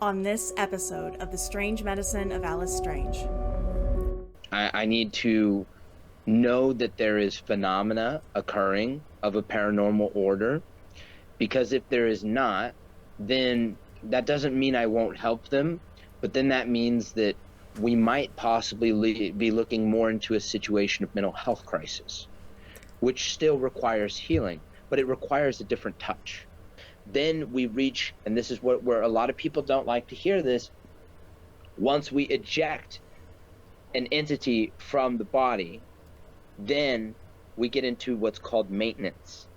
on this episode of The Strange Medicine of Alice Strange. I need to know that there is phenomena occurring of a paranormal order, because if there is not, then that doesn't mean I won't help them, but then that means that we might possibly be looking more into a situation of mental health crisis, which still requires healing, but it requires a different touch. Then we reach, and this is where a lot of people don't like to hear this, once we eject an entity from the body, then we get into what's called maintenance.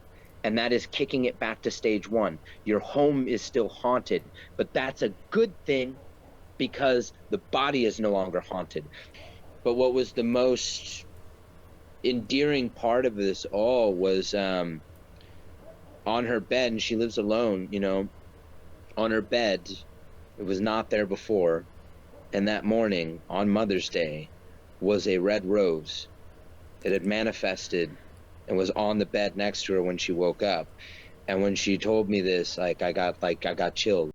And that is kicking it back to stage one. Your home is still haunted, but that's a good thing because the body is no longer haunted. But what was the most endearing part of this all was on her bed, and she lives alone, on her bed, it was not there before. And that morning, on Mother's Day, was a red rose. It had manifested and was on the bed next to her when she woke up. And when she told me this, I got chilled.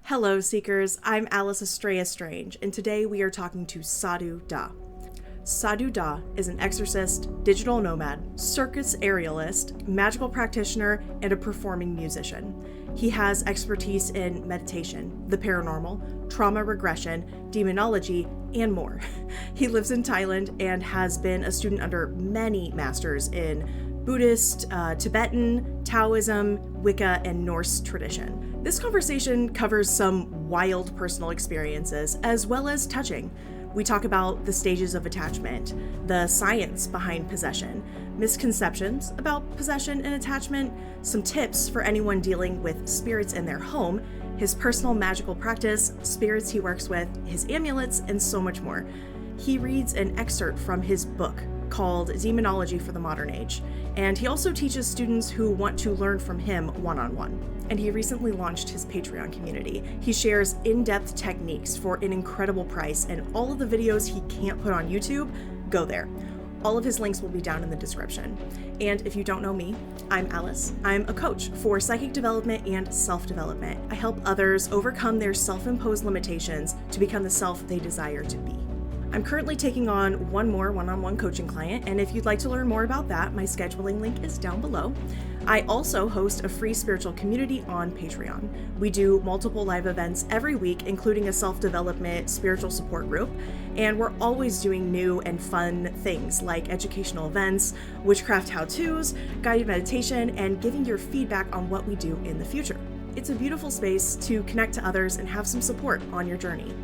Hello, Seekers. I'm Alice Estrella Strange, and today we are talking to Sadhu Dah. Sadhu Dah is an exorcist, digital nomad, circus aerialist, magical practitioner, and a performing musician. He has expertise in meditation, the paranormal, trauma regression, demonology, and more. He lives in Thailand and has been a student under many masters in Buddhist, Tibetan, Taoism, Wicca, and Norse tradition. This conversation covers some wild personal experiences as well as touching. We talk about the stages of attachment, the science behind possession, misconceptions about possession and attachment, some tips for anyone dealing with spirits in their home, his personal magical practice, spirits he works with, his amulets, and so much more. He reads an excerpt from his book called Demonology for the Modern Age, and he also teaches students who want to learn from him one-on-one. And he recently launched his Patreon community. He shares in-depth techniques for an incredible price, and all of the videos he can't put on YouTube, go there. All of his links will be down in the description. And if you don't know me, I'm Alice. I'm a coach for psychic development and self-development. I help others overcome their self-imposed limitations to become the self they desire to be. I'm currently taking on one more one-on-one coaching client, and if you'd like to learn more about that, my scheduling link is down below. I also host a free spiritual community on Patreon. We do multiple live events every week, including a self-development spiritual support group, and we're always doing new and fun things like educational events, witchcraft how-tos, guided meditation, and giving your feedback on what we do in the future. It's a beautiful space to connect to others and have some support on your journey.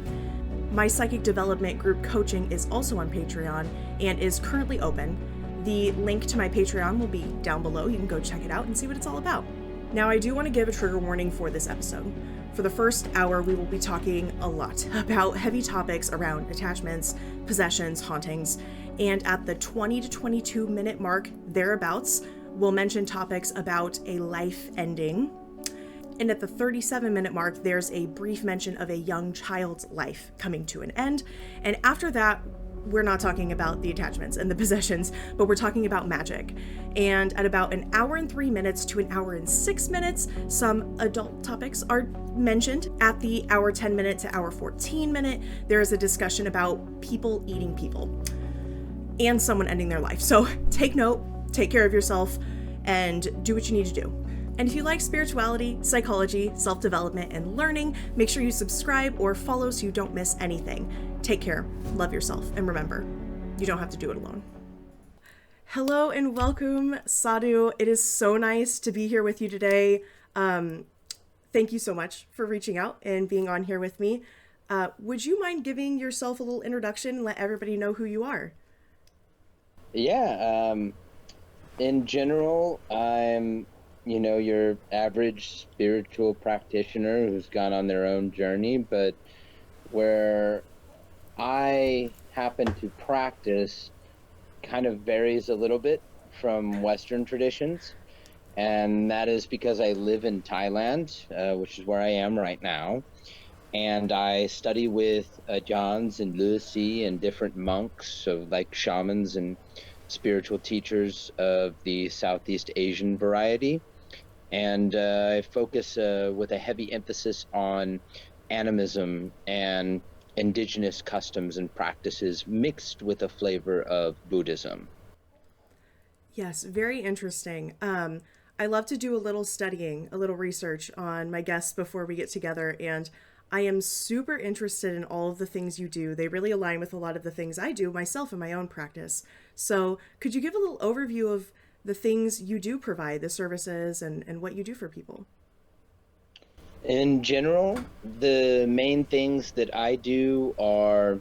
My psychic development group coaching is also on Patreon and is currently open. The link to my Patreon will be down below. You can go check it out and see what it's all about. Now, I do want to give a trigger warning for this episode. For the first hour, we will be talking a lot about heavy topics around attachments, possessions, hauntings, and at the 20 to 22 minute mark, thereabouts, we'll mention topics about a life ending. And at the 37-minute mark, there's a brief mention of a young child's life coming to an end. And after that, we're not talking about the attachments and the possessions, but we're talking about magic. And at about an hour and 3 minutes to an hour and 6 minutes, some adult topics are mentioned. At the hour 10 minute to hour 14 minute, there is a discussion about people eating people and someone ending their life. So take note, take care of yourself, and do what you need to do. And if you like spirituality, psychology, self-development, and learning, make sure you subscribe or follow so you don't miss anything. Take care, love yourself, and remember, you don't have to do it alone. Hello and welcome, Sadhu. It is so nice to be here with you today. Thank you so much for reaching out and being on here with me. Would you mind giving yourself a little introduction and let everybody know who you are? Yeah, in general, I'm your average spiritual practitioner who's gone on their own journey, but where I happen to practice kind of varies a little bit from Western traditions. And that is because I live in Thailand, which is where I am right now. and I study with Johns and Lucy and different monks, so like shamans and spiritual teachers of the Southeast Asian variety. And I focus with a heavy emphasis on animism and indigenous customs and practices mixed with a flavor of Buddhism. Yes, very interesting. I love to do a little studying, a little research on my guests before we get together, and I am super interested in all of the things you do. They really align with a lot of the things I do myself in my own practice. So, could you give a little overview of the things you do provide, the services, and what you do for people? In general, the main things that I do are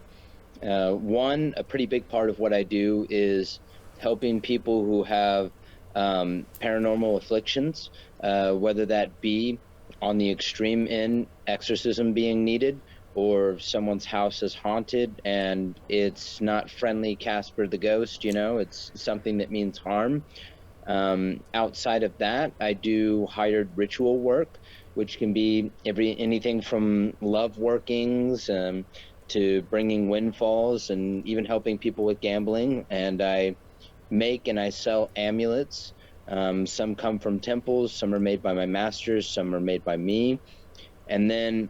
one, a pretty big part of what I do is helping people who have paranormal afflictions, whether that be on the extreme end, exorcism being needed, or someone's house is haunted and it's not friendly Casper the Ghost, it's something that means harm. Outside of that, I do hired ritual work, which can be anything from love workings to bringing windfalls and even helping people with gambling. And I make and I sell amulets. Some come from temples, some are made by my masters, some are made by me. And then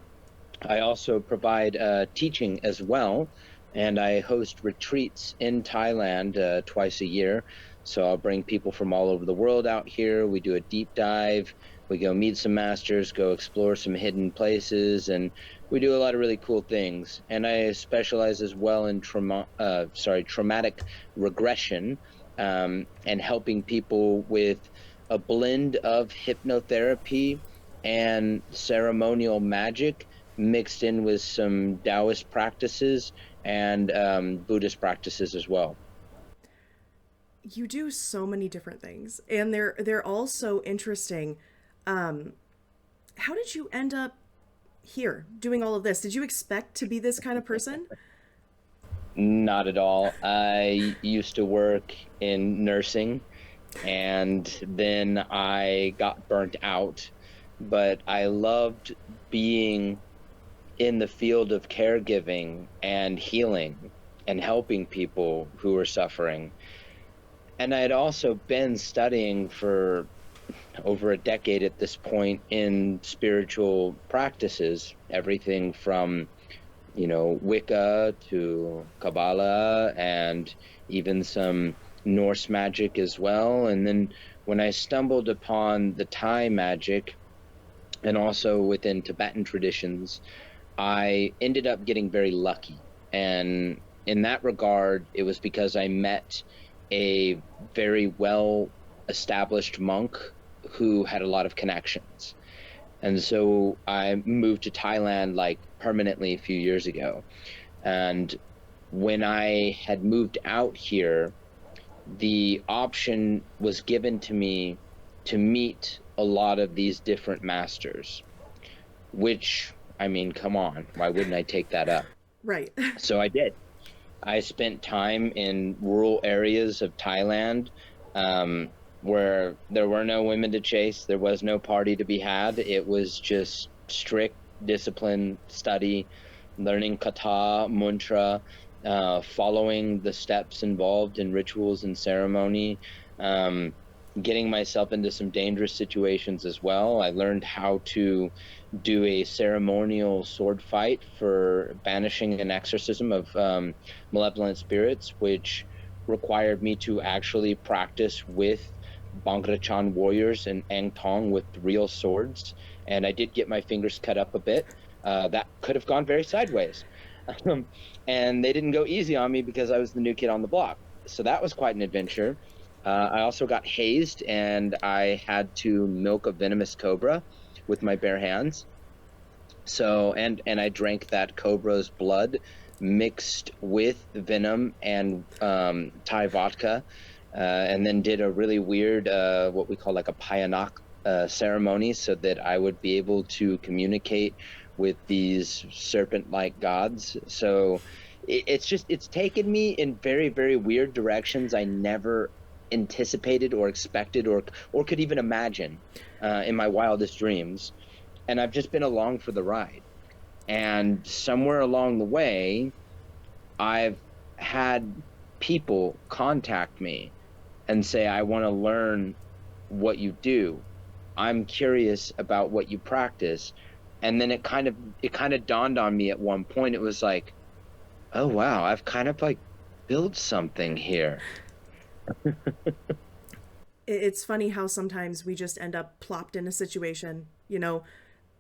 I also provide teaching as well, and I host retreats in Thailand twice a year. So I'll bring people from all over the world out here. We do a deep dive. We go meet some masters, go explore some hidden places, and we do a lot of really cool things. And I specialize as well in traumatic regression, and helping people with a blend of hypnotherapy and ceremonial magic mixed in with some Taoist practices and Buddhist practices as well. You do so many different things, and they're all so interesting. Um, how did you end up here doing all of this? Did you expect to be this kind of person? Not at all. I used to work in nursing, and then I got burnt out, but I loved being in the field of caregiving and healing and helping people who were suffering. And I had also been studying for over a decade at this point in spiritual practices, everything from, Wicca to Kabbalah and even some Norse magic as well. And then when I stumbled upon the Thai magic and also within Tibetan traditions, I ended up getting very lucky. And in that regard, it was because I met a very well established monk who had a lot of connections. And so I moved to Thailand like permanently a few years ago. And when I had moved out here, the option was given to me to meet a lot of these different masters, which, I mean, come on, why wouldn't I take that up? Right. So I did. I spent time in rural areas of Thailand, um, where there were no women to chase, there was no party to be had. It was just strict discipline, study, learning kata, mantra, following the steps involved in rituals and ceremony, um, getting myself into some dangerous situations as well. I learned how to do a ceremonial sword fight for banishing an exorcism of malevolent spirits, which required me to actually practice with Bangla warriors and Ang Tong with real swords. And I did get my fingers cut up a bit. That could have gone very sideways. Um, and they didn't go easy on me because I was the new kid on the block. So that was quite an adventure. I also got hazed, and I had to milk a venomous cobra with my bare hands. So and I drank that cobra's blood mixed with venom and Thai vodka, and then did a really weird what we call like a payanak ceremony, so that I would be able to communicate with these serpent-like gods. So it's taken me in very, very weird directions I never anticipated or expected or could even imagine in my wildest dreams. And I've just been along for the ride. And somewhere along the way, I've had people contact me and say, I want to learn what you do. I'm curious about what you practice. And then it kind of dawned on me at one point. It was like, oh wow, I've kind of like built something here. It's funny how sometimes we just end up plopped in a situation,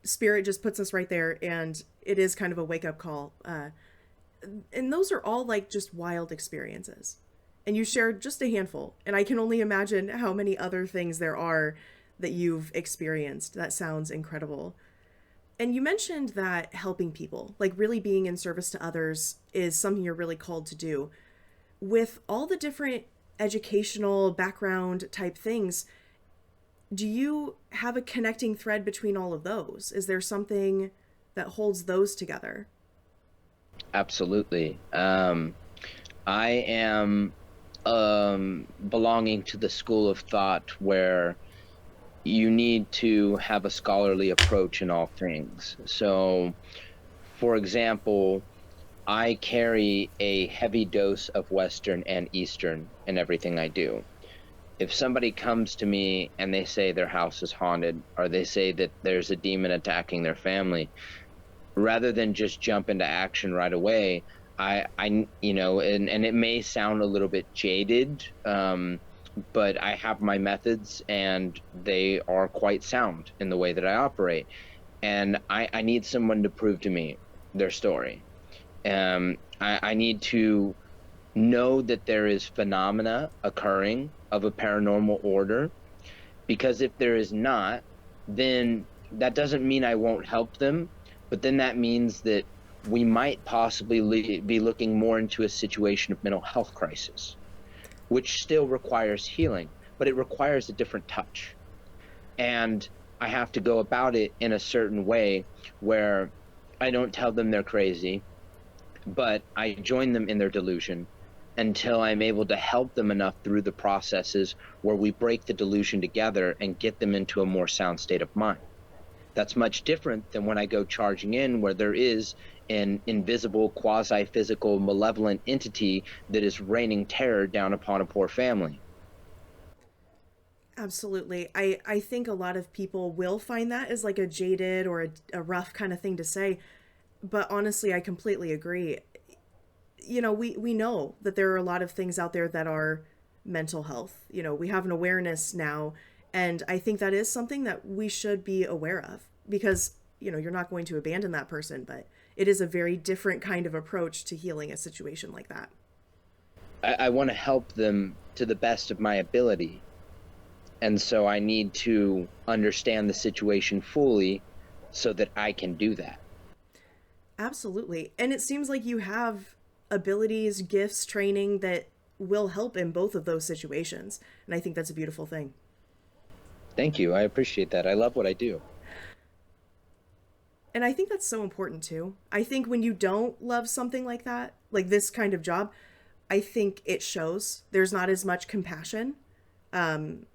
spirit just puts us right there, and it is kind of a wake up call. And those are all like just wild experiences. And you shared just a handful, and I can only imagine how many other things there are that you've experienced. That sounds incredible. And you mentioned that helping people, like really being in service to others, is something you're really called to do. With all the different educational background type things, do you have a connecting thread between all of those? Is there something that holds those together? Absolutely. I am belonging to the school of thought where you need to have a scholarly approach in all things. So, for example, I carry a heavy dose of Western and Eastern in everything I do. If somebody comes to me and they say their house is haunted, or they say that there's a demon attacking their family, rather than just jump into action right away, and it may sound a little bit jaded, but I have my methods and they are quite sound in the way that I operate. And I need someone to prove to me their story. I need to know that there is phenomena occurring of a paranormal order, because if there is not, then that doesn't mean I won't help them, but then that means that we might possibly be looking more into a situation of mental health crisis, which still requires healing, but it requires a different touch. And I have to go about it in a certain way where I don't tell them they're crazy, but I join them in their delusion until I'm able to help them enough through the processes where we break the delusion together and get them into a more sound state of mind. That's much different than when I go charging in, where there is an invisible, quasi-physical, malevolent entity that is raining terror down upon a poor family. Absolutely. I think a lot of people will find that as like a jaded or a rough kind of thing to say. But honestly, I completely agree. We know that there are a lot of things out there that are mental health. We have an awareness now. And I think that is something that we should be aware of, because, you're not going to abandon that person, but it is a very different kind of approach to healing a situation like that. I want to help them to the best of my ability. And so I need to understand the situation fully so that I can do that. Absolutely. And it seems like you have abilities, gifts, training that will help in both of those situations. And I think that's a beautiful thing. Thank you. I appreciate that. I love what I do. And I think that's so important too. I think when you don't love something like that, like this kind of job, I think it shows. There's not as much compassion. And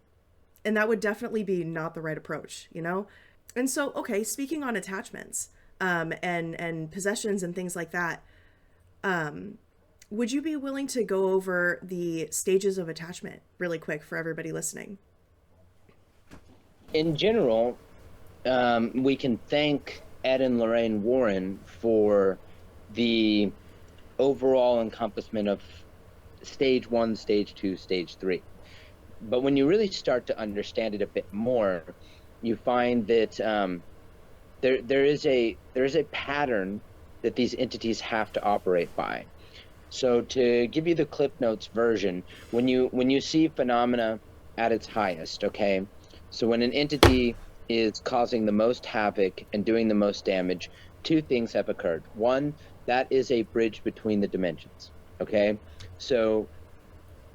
that would definitely be not the right approach. And so, okay, speaking on attachments, and possessions and things like that, would you be willing to go over the stages of attachment really quick for everybody listening? In general, we can thank Ed and Lorraine Warren for the overall encompassment of stage 1, stage 2, stage 3. But when you really start to understand it a bit more, you find that there is a pattern that these entities have to operate by. So to give you the Clip Notes version, when you see phenomena at its highest, okay? So when an entity is causing the most havoc and doing the most damage, two things have occurred. One, that is a bridge between the dimensions, okay? So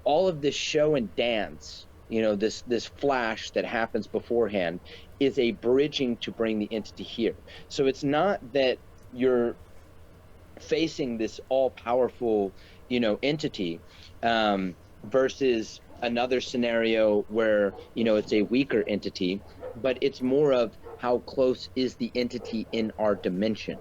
all of this show and dance, this flash that happens beforehand is a bridging to bring the entity here. So it's not that you're facing this all-powerful, entity, versus another scenario where, it's a weaker entity, but it's more of how close is the entity in our dimension.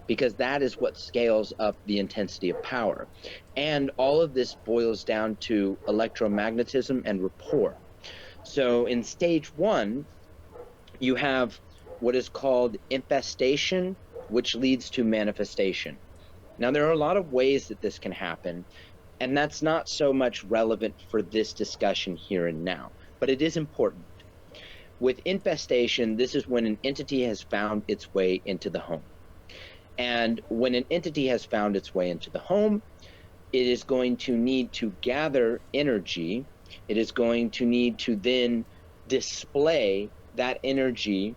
because that is what scales up the intensity of power. And all of this boils down to electromagnetism and rapport. So in stage 1, you have what is called infestation, which leads to manifestation. Now, there are a lot of ways that this can happen, and that's not so much relevant for this discussion here and now, but it is important. With infestation, this is when an entity has found its way into the home. And when an entity has found its way into the home, it is going to need to gather energy. It is going to need to then display that energy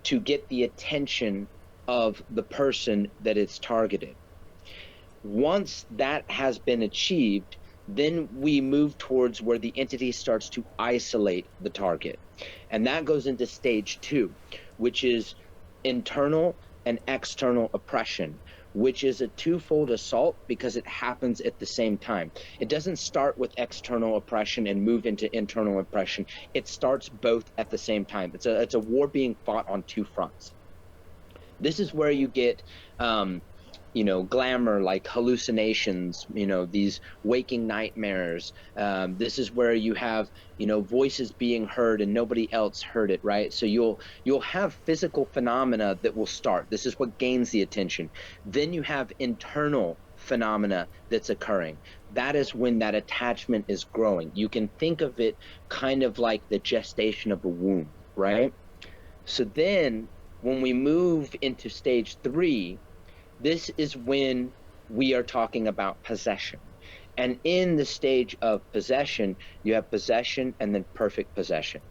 to get the attention of the person that it's targeted. Once that has been achieved, then we move towards where the entity starts to isolate the target. And that goes into stage 2, which is internal and external oppression, which is a twofold assault because it happens at the same time. It doesn't start with external oppression and move into internal oppression. It starts both at the same time. It's a war being fought on two fronts. This is where you get glamour, like hallucinations, these waking nightmares. This is where you have, voices being heard and nobody else heard it, right? So you'll have physical phenomena that will start. This is what gains the attention. Then you have internal phenomena that's occurring. That is when that attachment is growing. You can think of it kind of like the gestation of a womb, right? So then when we move into stage 3, this is when we are talking about possession. And in the stage of possession, you have possession and then perfect possession.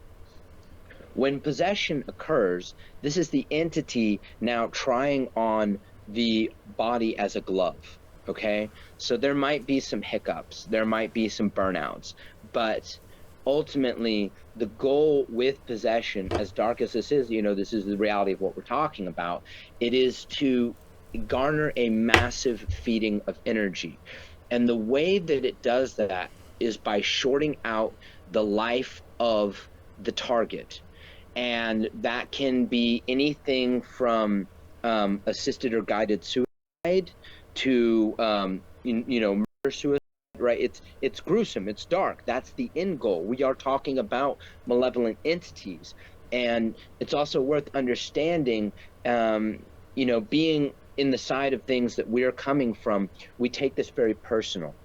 When possession occurs, this is the entity now trying on the body as a glove, okay? So there might be some hiccups, there might be some burnouts, but ultimately the goal with possession, as dark as this is, this is the reality of what we're talking about, it is to garner a massive feeding of energy. And the way that it does that is by shorting out the life of the target. And that can be anything from assisted or guided suicide to murder suicide, right? It's gruesome, it's dark. That's the end goal. We are talking about malevolent entities. And it's also worth understanding, being in the side of things that we're coming from, we take this very personal.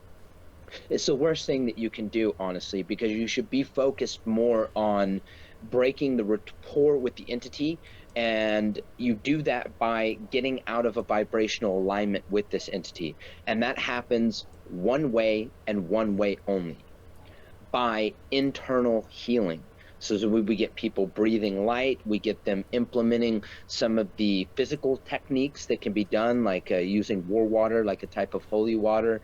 It's the worst thing that you can do, honestly, because you should be focused more on breaking the rapport with the entity, and you do that by getting out of a vibrational alignment with this entity. And that happens one way and one way only, by internal healing. So we get people breathing light, we get them implementing some of the physical techniques that can be done, like using war water, like a type of holy water.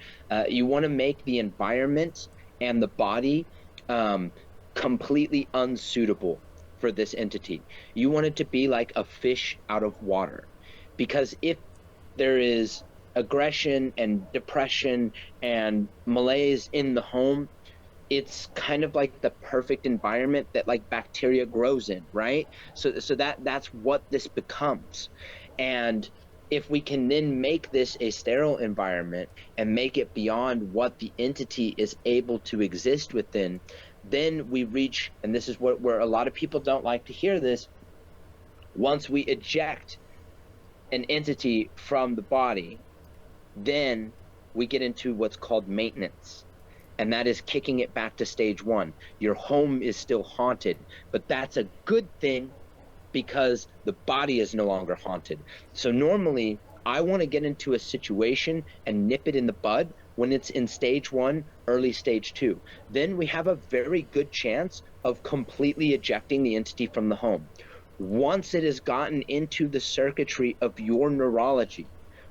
You want to make the environment and the body completely unsuitable for this entity. You want it to be like a fish out of water. Because if there is aggression and depression and malaise in the home, it's kind of like the perfect environment that like bacteria grows in, right? So that's what this becomes. And if we can then make this a sterile environment and make it beyond what the entity is able to exist within, then we reach, and this is where a lot of people don't like to hear this, once we eject an entity from the body, then we get into what's called maintenance. And that is kicking it back to stage 1. Your home is still haunted, but that's a good thing because the body is no longer haunted. So normally, I want to get into a situation and nip it in the bud when it's in stage 1, early stage 2. Then we have a very good chance of completely ejecting the entity from the home. Once it has gotten into the circuitry of your neurology,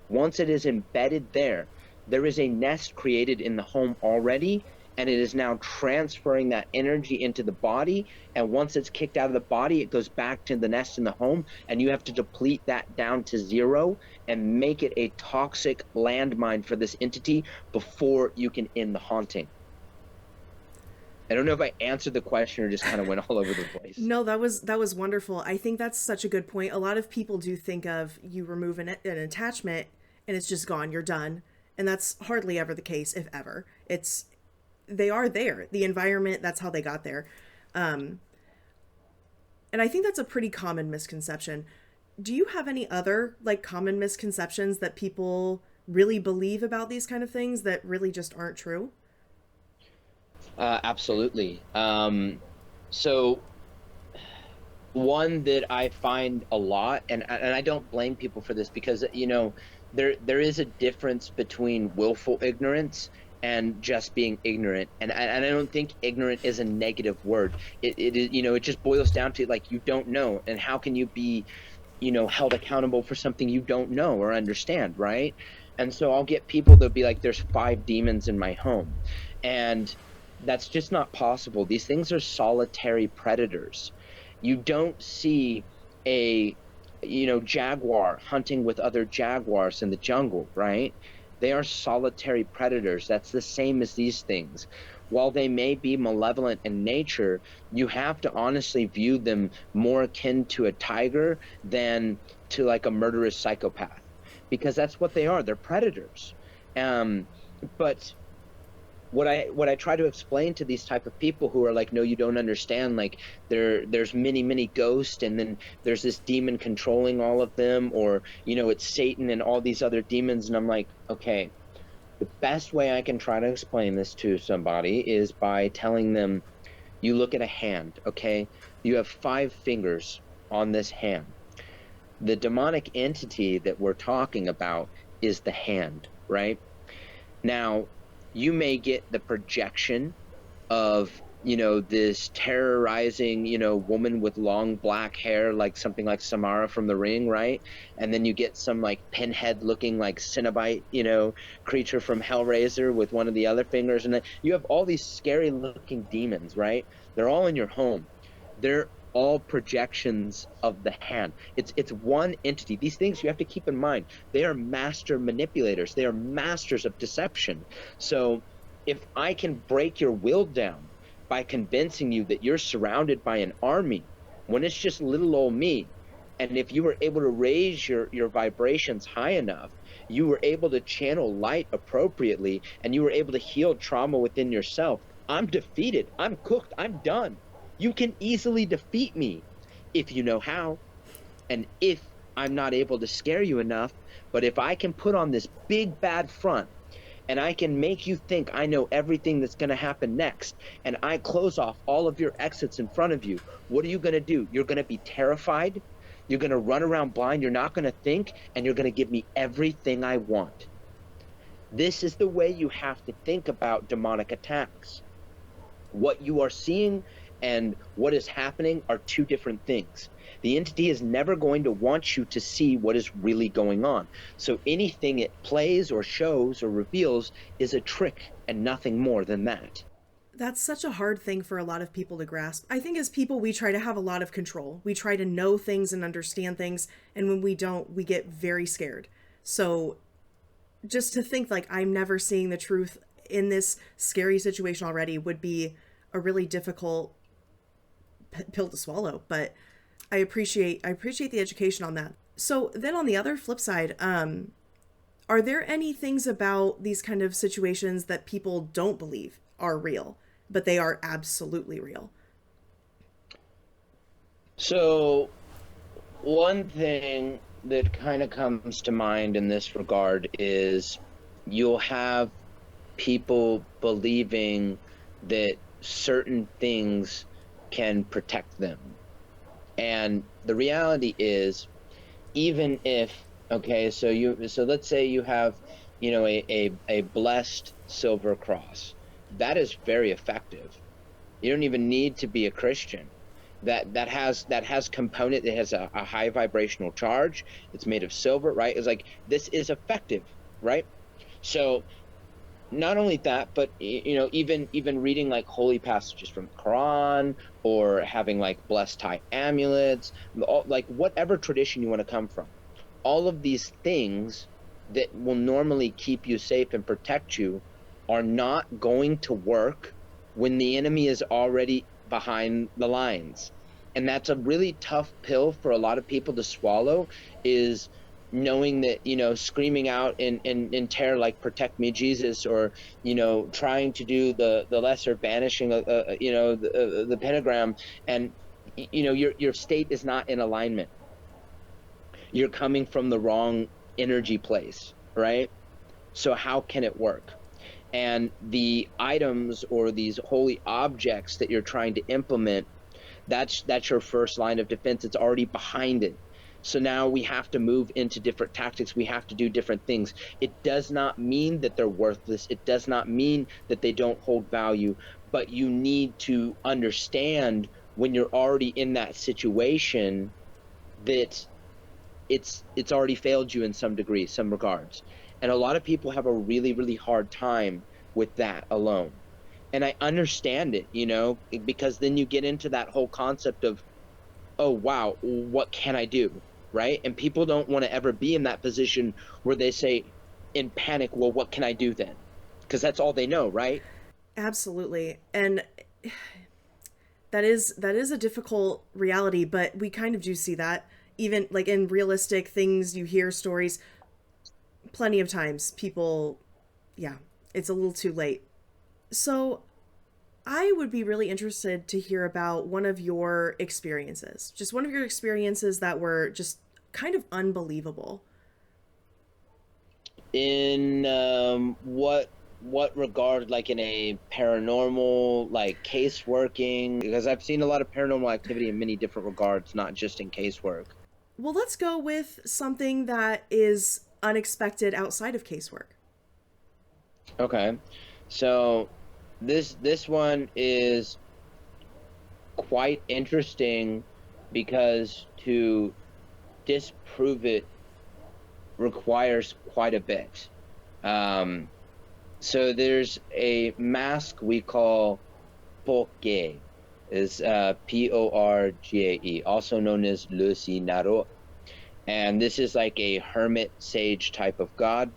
once it is embedded there, there is a nest created in the home already, and it is now transferring that energy into the body. And once it's kicked out of the body, it goes back to the nest in the home, and you have to deplete that down to 0 and make it a toxic landmine for this entity before you can end the haunting. I don't know if I answered the question or just kind of went all over the place. No, that was wonderful. I think that's such a good point. A lot of people do think of you remove an attachment and it's just gone, you're done. And that's hardly ever the case, if ever. It's they are there. The environment, that's how they got there. Um, and I think that's a pretty common misconception. Do you have any other like common misconceptions that people really believe about these kind of things that really just aren't true? Absolutely. So one that I find a lot, and I don't blame people for this because there is a difference between willful ignorance and just being ignorant, and I don't think ignorant is a negative word. It is, it just boils down to like you don't know, and how can you be held accountable for something you don't know or understand, right? And so I'll get people that'll be like, there's 5 demons in my home, and that's just not possible. These things are solitary predators. You don't see a jaguar hunting with other jaguars in the jungle, right? They are solitary predators. That's the same as these things. While they may be malevolent in nature, you have to honestly view them more akin to a tiger than to like a murderous psychopath, because that's what they are. They're predators. But what I try to explain to these type of people who are like, no, you don't understand, like there's many ghosts, and then there's this demon controlling all of them, or it's Satan and all these other demons, and I'm like, okay, the best way I can try to explain this to somebody is by telling them, you look at a hand, okay? You have 5 fingers on this hand. The demonic entity that we're talking about is the hand, right? Now, you may get the projection of this terrorizing woman with long black hair, like something like Samara from The Ring, right? And then you get some like pinhead looking like Cenobite creature from Hellraiser with one of the other fingers, and then you have all these scary looking demons, right? They're all in your home. They're all projections of the hand. It's one entity. These things you have to keep in mind. They are master manipulators. They are masters of deception. So if I can break your will down by convincing you that you're surrounded by an army when it's just little old me, and if you were able to raise your vibrations high enough, you were able to channel light appropriately, and you were able to heal trauma within yourself, I'm defeated. I'm cooked. I'm done. You can easily defeat me if you know how, and if I'm not able to scare you enough. But if I can put on this big bad front, and I can make you think I know everything that's going to happen next, and I close off all of your exits in front of you, what are you going to do? You're going to be terrified. You're going to run around blind. You're not going to think, and you're going to give me everything I want. This is the way you have to think about demonic attacks. What you are seeing and what is happening are 2 different things. The entity is never going to want you to see what is really going on. So anything it plays or shows or reveals is a trick and nothing more than that. That's such a hard thing for a lot of people to grasp. I think as people, we try to have a lot of control. We try to know things and understand things, and when we don't, we get very scared. So just to think like I'm never seeing the truth in this scary situation already would be a really difficult pill to swallow. But I appreciate the education on that. So then on the other flip side, are there any things about these kind of situations that people don't believe are real, but they are absolutely real? So one thing that kind of comes to mind in this regard is you'll have people believing that certain things can protect them. And the reality is, even if, okay, so let's say you have, a blessed silver cross. That is very effective. You don't even need to be a Christian. That has component, it has a high vibrational charge. It's made of silver, right? It's like, this is effective, right? So not only that, but even reading like holy passages from the Quran, or having like blessed Thai amulets, like whatever tradition you want to come from, all of these things that will normally keep you safe and protect you are not going to work when the enemy is already behind the lines. And that's a really tough pill for a lot of people to swallow, is knowing that, screaming out in terror, like, protect me, Jesus, or, trying to do the lesser banishing, the pentagram. And, your state is not in alignment. You're coming from the wrong energy place, right? So how can it work? And the items or these holy objects that you're trying to implement, that's your first line of defense. It's already behind it. So now we have to move into different tactics. We have to do different things. It does not mean that they're worthless. It does not mean that they don't hold value, but you need to understand, when you're already in that situation, that it's already failed you in some degree, some regards. And a lot of people have a really, really hard time with that alone. And I understand it, because then you get into that whole concept of, oh, wow, what can I do? Right? And people don't want to ever be in that position where they say in panic, well, what can I do then? Because that's all they know, right? Absolutely. And that is a difficult reality, but we kind of do see that even like in realistic things. You hear stories plenty of times, people, yeah, it's a little too late. So I would be really interested to hear about one of your experiences, just one of your experiences that were just kind of unbelievable. In what regard? Like in a paranormal, like caseworking? Because I've seen a lot of paranormal activity in many different regards, not just in casework. Well, let's go with something that is unexpected outside of casework. Okay. So this one is quite interesting, because to disprove it requires quite a bit. Um, so there's a mask we call poke, is Porgae, also known as Lucy Naro. And this is like a hermit sage type of god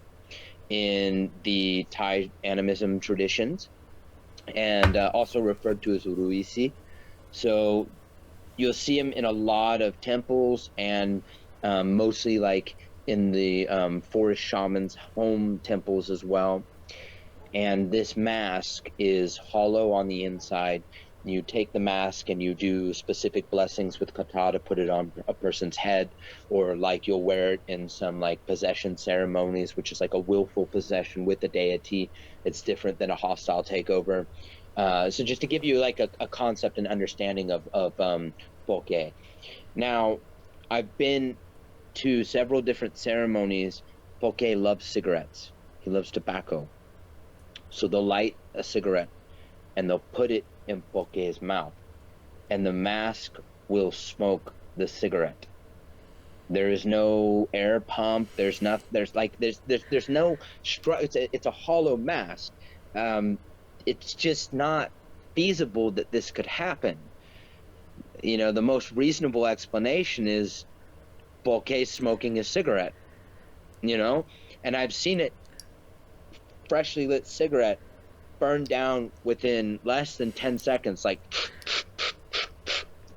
in the Thai animism traditions, and also referred to as Ruisi. So you'll see him in a lot of temples, and mostly like in the forest shamans' home temples as well. And this mask is hollow on the inside. You take the mask and you do specific blessings with kata to put it on a person's head, or like you'll wear it in some like possession ceremonies, which is like a willful possession with the deity. It's different than a hostile takeover. So just to give you like a concept and understanding of poke. Now, I've been to several different ceremonies. Poke loves cigarettes. He loves tobacco. So they'll light a cigarette and they'll put it in Poke's mouth, and the mask will smoke the cigarette. There is no air pump. There's not. There's no. It's a hollow mask. It's just not feasible that this could happen. The most reasonable explanation is Poke smoking a cigarette. And I've seen it, freshly lit cigarette, burn down within less than 10 seconds, like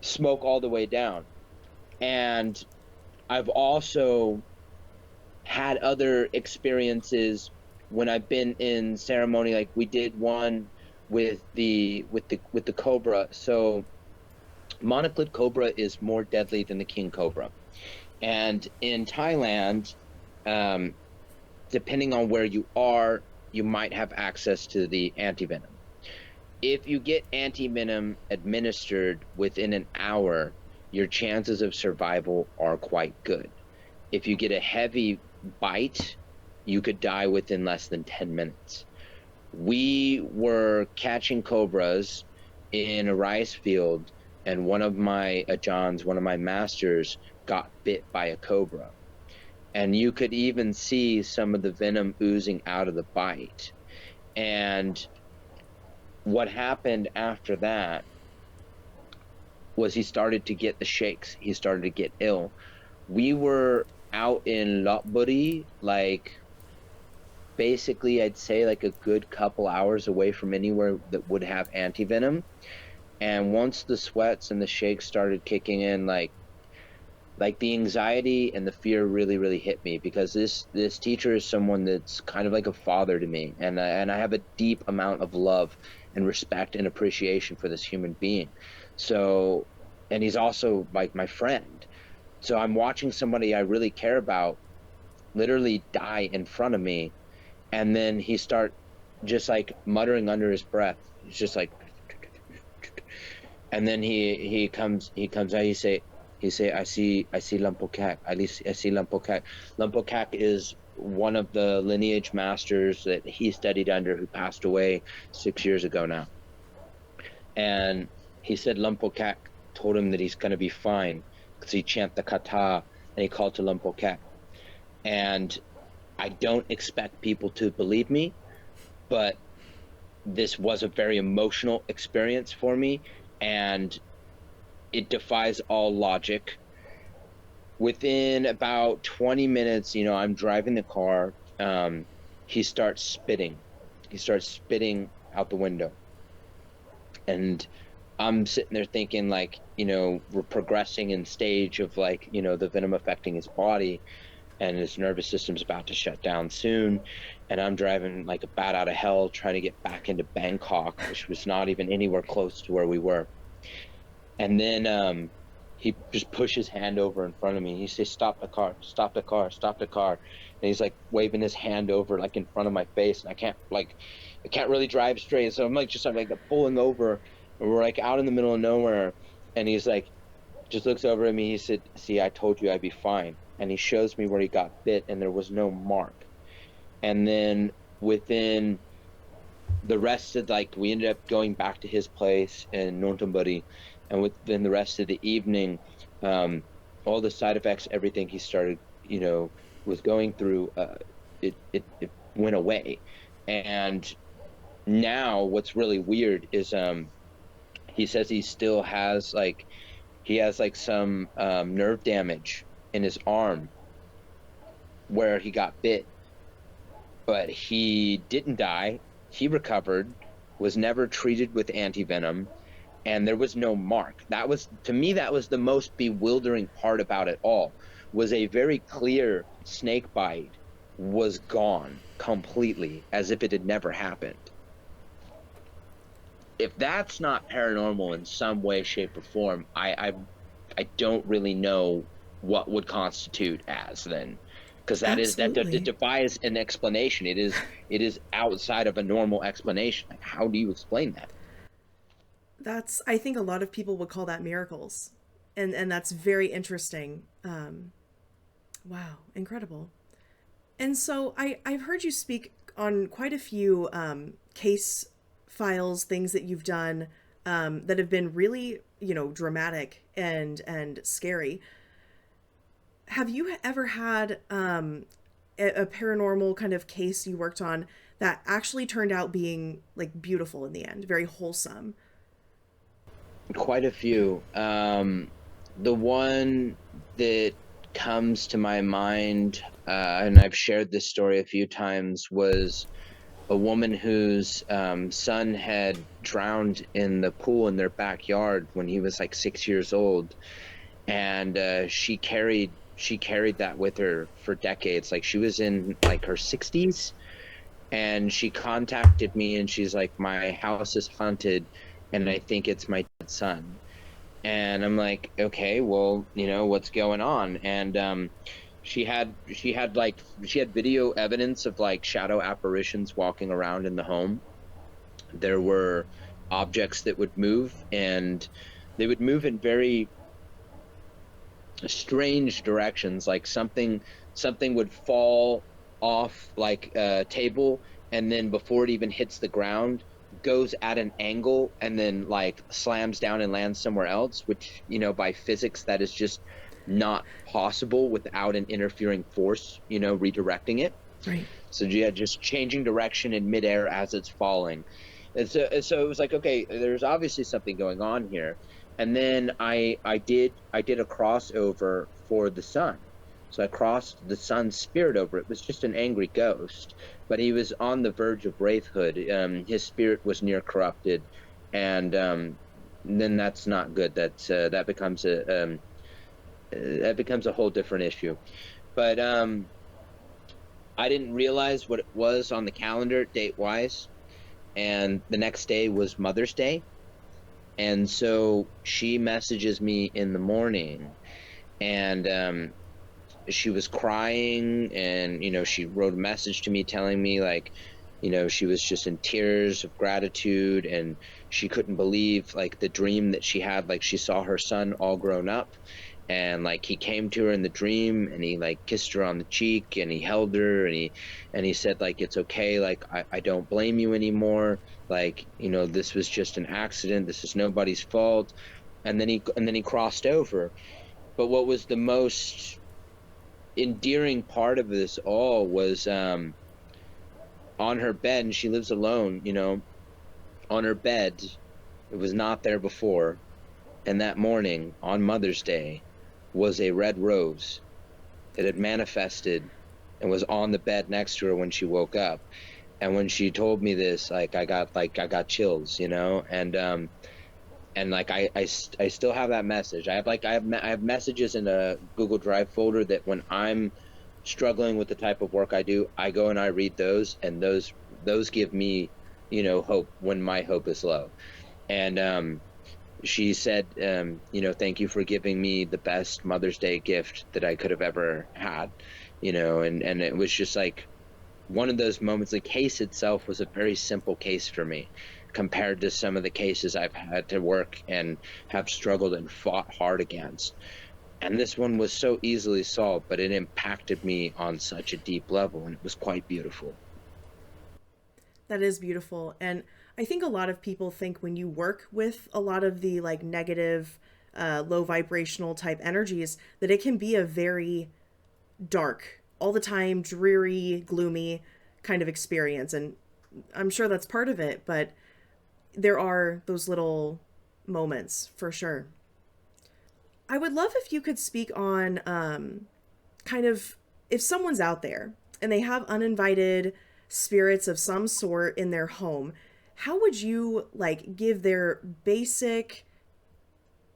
smoke all the way down. And I've also had other experiences when I've been in ceremony, like we did one with the cobra. So monoclid cobra is more deadly than the king cobra. And in Thailand, depending on where you are, you might have access to the antivenom. If you get antivenom administered within an hour, your chances of survival are quite good. If you get a heavy bite, you could die within less than 10 minutes. We were catching cobras in a rice field, and one of my ajahns, one of my masters, got bit by a cobra. And you could even see some of the venom oozing out of the bite. And what happened after that was he started to get the shakes. He started to get ill. We were out in Lopburi, like basically, I'd say like a good couple hours away from anywhere that would have antivenom. And once the sweats and the shakes started kicking in, like the anxiety and the fear really hit me, because this teacher is someone that's kind of like a father to me, and I have a deep amount of love and respect and appreciation for this human being. So, and he's also like my friend. So I'm watching somebody I really care about literally die in front of me, and then he start just like muttering under his breath. He's just like, and then he comes out. He say I see Lumpokak. At least I see Lumpokak. Lumpokak is one of the lineage masters that he studied under, who passed away 6 years ago now. And he said Lumpokak told him that he's gonna be fine, because he chanted the kata and he called to Lumpokak. And I don't expect people to believe me, but this was a very emotional experience for me, and it defies all logic. Within about 20 minutes, I'm driving the car. He starts spitting. He starts spitting out the window. And I'm sitting there thinking, like, we're progressing in stage of, like, the venom affecting his body, and his nervous system's about to shut down soon. And I'm driving like a bat out of hell, trying to get back into Bangkok, which was not even anywhere close to where we were. And then he just pushed his hand over in front of me. He says, "Stop the car, stop the car, stop the car." And he's like waving his hand over like in front of my face. And I can't really drive straight. So I'm like, pulling over, and we're like out in the middle of nowhere. And he's like, just looks over at me. He said, "See, I told you I'd be fine." And he shows me where he got bit, and there was no mark. And then within the rest of, like, we ended up going back to his place in Nontamburi, and within the rest of the evening, all the side effects, everything he started, was going through, it went away. And now what's really weird is he says he still has like some nerve damage in his arm where he got bit, but he didn't die. He recovered, was never treated with antivenom, and there was no mark. That was, to me, that was the most bewildering part about it all, was a very clear snake bite was gone completely, as if it had never happened. If that's not paranormal in some way, shape, or form, I don't really know what would constitute as then, because that defies an explanation. It is outside of a normal explanation. Like, how do you explain that? I think a lot of people would call that miracles, and that's very interesting. Wow, incredible. And so I've heard you speak on quite a few case files, things that you've done that have been really, dramatic and scary. Have you ever had a paranormal kind of case you worked on that actually turned out being like beautiful in the end, very wholesome? Quite a few. The one that comes to my mind, and I've shared this story a few times, was a woman whose son had drowned in the pool in their backyard when he was like 6 years old, and she carried that with her for decades. Like, she was in like her 60s, and she contacted me, and she's like, "My house is haunted, and I think it's my dead son." And I'm like, "Okay, well, what's going on?" And she had video evidence of like shadow apparitions walking around in the home. There were objects that would move, and they would move in very strange directions. Like something would fall off like a table, and then before it even hits the ground, goes at an angle and then like slams down and lands somewhere else, which, by physics, that is just not possible without an interfering force, redirecting it. Right. So yeah, just changing direction in midair as it's falling. And so it was like, okay, there's obviously something going on here. And then I did a crossover for the sun. So I crossed the sun's spirit over. It was just an angry ghost, but he was on the verge of wraithhood. His spirit was near corrupted, and then that's not good. That becomes a whole different issue. But I didn't realize what it was on the calendar date wise, and the next day was Mother's Day, and so she messages me in the morning, and she was crying, and she wrote a message to me telling me, like, she was just in tears of gratitude, and she couldn't believe, like, the dream that she had. Like, she saw her son all grown up, and like he came to her in the dream, and he like kissed her on the cheek, and he held her, and he said, like, it's okay, like, I don't blame you anymore, like, this was just an accident, this is nobody's fault. And then he crossed over. But what was the most endearing part of this all was, on her bed, and she lives alone, on her bed, it was not there before, and that morning on Mother's Day was a red rose that had manifested and was on the bed next to her when she woke up. And when she told me this, like, I got chills, and like I still have that message. I have messages in a Google Drive folder that when I'm struggling with the type of work I do, I go and I read those, and those give me, hope when my hope is low. And she said, thank you for giving me the best Mother's Day gift that I could have ever had, and it was just like one of those moments. The case itself was a very simple case for me compared to some of the cases I've had to work and have struggled and fought hard against. And this one was so easily solved, but it impacted me on such a deep level, and it was quite beautiful. That is beautiful. And I think a lot of people think when you work with a lot of the like negative, low vibrational type energies, that it can be a very dark, all the time, dreary, gloomy kind of experience. And I'm sure that's part of it, but there are those little moments for sure. I would love if you could speak on kind of if someone's out there and they have uninvited spirits of some sort in their home, how would you like give their basic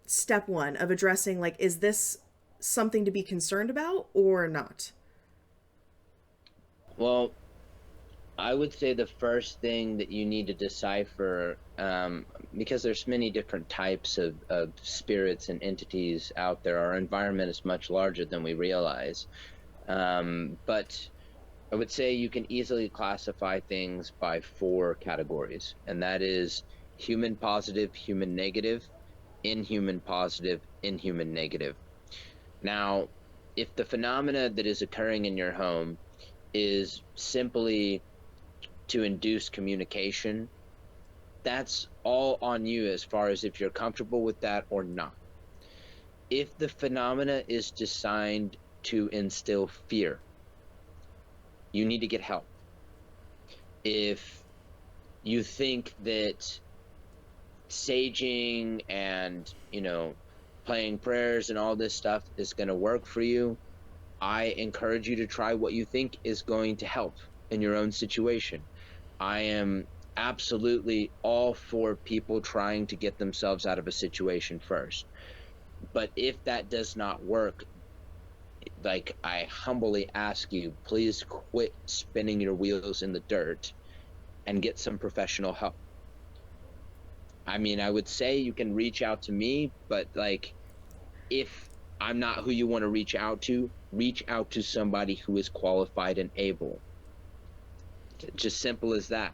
step one of addressing, like, is this something to be concerned about or not? Well, I would say the first thing that you need to decipher, because there's many different types of spirits and entities out there. Our environment is much larger than we realize. But I would say you can easily classify things by four categories, and that is human positive, human negative, inhuman positive, inhuman negative. Now, if the phenomena that is occurring in your home is simply to induce communication, that's all on you as far as if you're comfortable with that or not. If the phenomena is designed to instill fear, you need to get help. If you think that saging and, playing prayers and all this stuff is going to work for you, I encourage you to try what you think is going to help in your own situation. I am absolutely all for people trying to get themselves out of a situation first. But if that does not work, like, I humbly ask you, please quit spinning your wheels in the dirt and get some professional help. I mean, I would say you can reach out to me, but like, if I'm not who you want to reach out to somebody who is qualified and able. Just simple as that.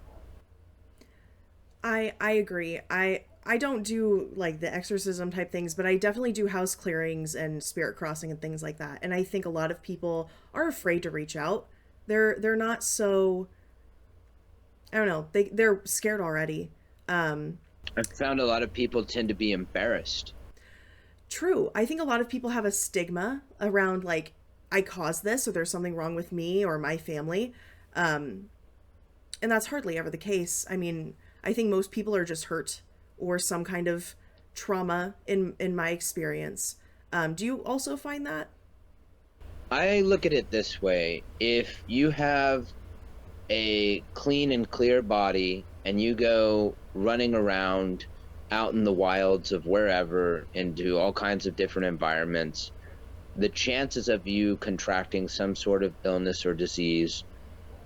I agree. I don't do like the exorcism type things, but I definitely do house clearings and spirit crossing and things like that. And I think a lot of people are afraid to reach out. They're not so, I don't know. They're scared already. I've found a lot of people tend to be embarrassed. True. I think a lot of people have a stigma around like I caused this or there's something wrong with me or my family. Um and that's hardly ever the case. I mean, I think most people are just hurt or some kind of trauma in my experience. Do you also find that? I look at it this way. If you have a clean and clear body and you go running around out in the wilds of wherever into all kinds of different environments, the chances of you contracting some sort of illness or disease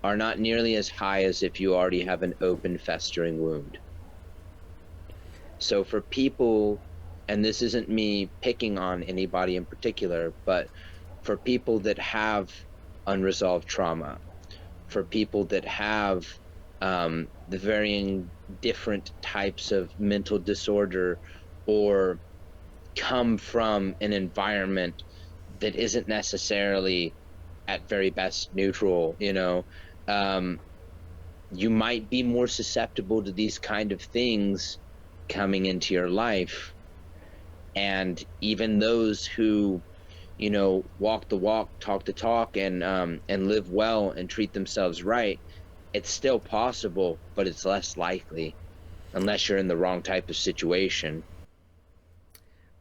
are not nearly as high as if you already have an open, festering wound. So for people, and this isn't me picking on anybody in particular, but for people that have unresolved trauma, for people that have the varying different types of mental disorder, or come from an environment that isn't necessarily at very best neutral, you might be more susceptible to these kind of things coming into your life. And even those who, walk the walk, talk the talk, and live well and treat themselves right, it's still possible, but it's less likely unless you're in the wrong type of situation.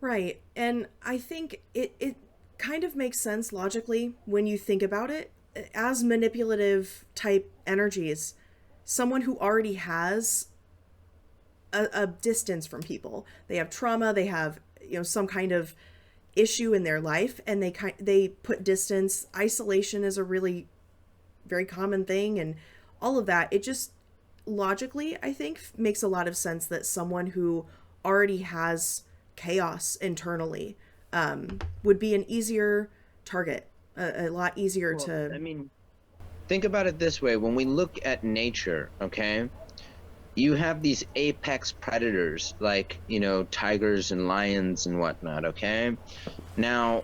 Right. And I think it kind of makes sense logically when you think about it. As manipulative type energies, someone who already has a distance from people, they have trauma, they have, some kind of issue in their life, and they put distance. Isolation is a really very common thing, and all of that. It just logically, I think, makes a lot of sense that someone who already has chaos internally would be an easier target, a lot easier Well, to. I mean, think about it this way. When we look at nature, okay, you have these apex predators like, tigers and lions and whatnot, okay? Now,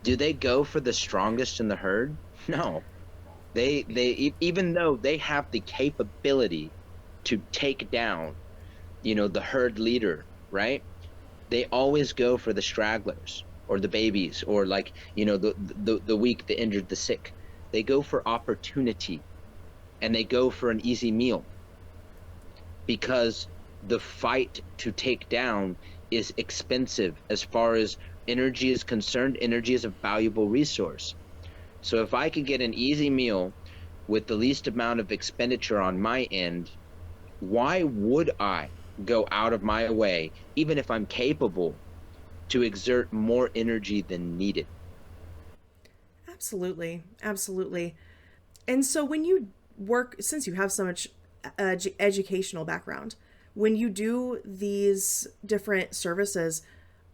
do they go for the strongest in the herd? No. Even though they have the capability to take down, the herd leader, right? They always go for the stragglers or the babies, or, like, the weak, the injured, the sick. They go for opportunity, and they go for an easy meal, because the fight to take down is expensive. As far as energy is concerned, energy is a valuable resource. So if I can get an easy meal with the least amount of expenditure on my end, why would I go out of my way, even if I'm capable, to exert more energy than needed? Absolutely, absolutely. And so when you work, since you have so much educational background, when you do these different services,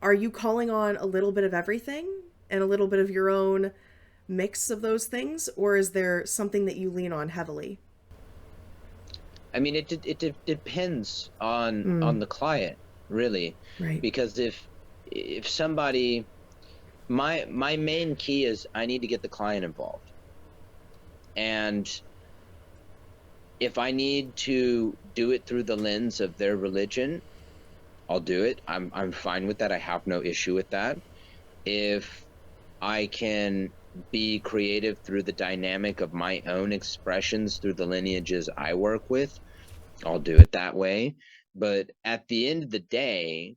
are you calling on a little bit of everything and a little bit of your own mix of those things, or is there something that you lean on heavily? I mean, it depends on Mm, the client, really, right. because if somebody, my main key is I need to get the client involved. And if I need to do it through the lens of their religion, I'll do it. I'm fine with that. I have no issue with that. If I can be creative through the dynamic of my own expressions through the lineages I work with, I'll do it that way. But at the end of the day,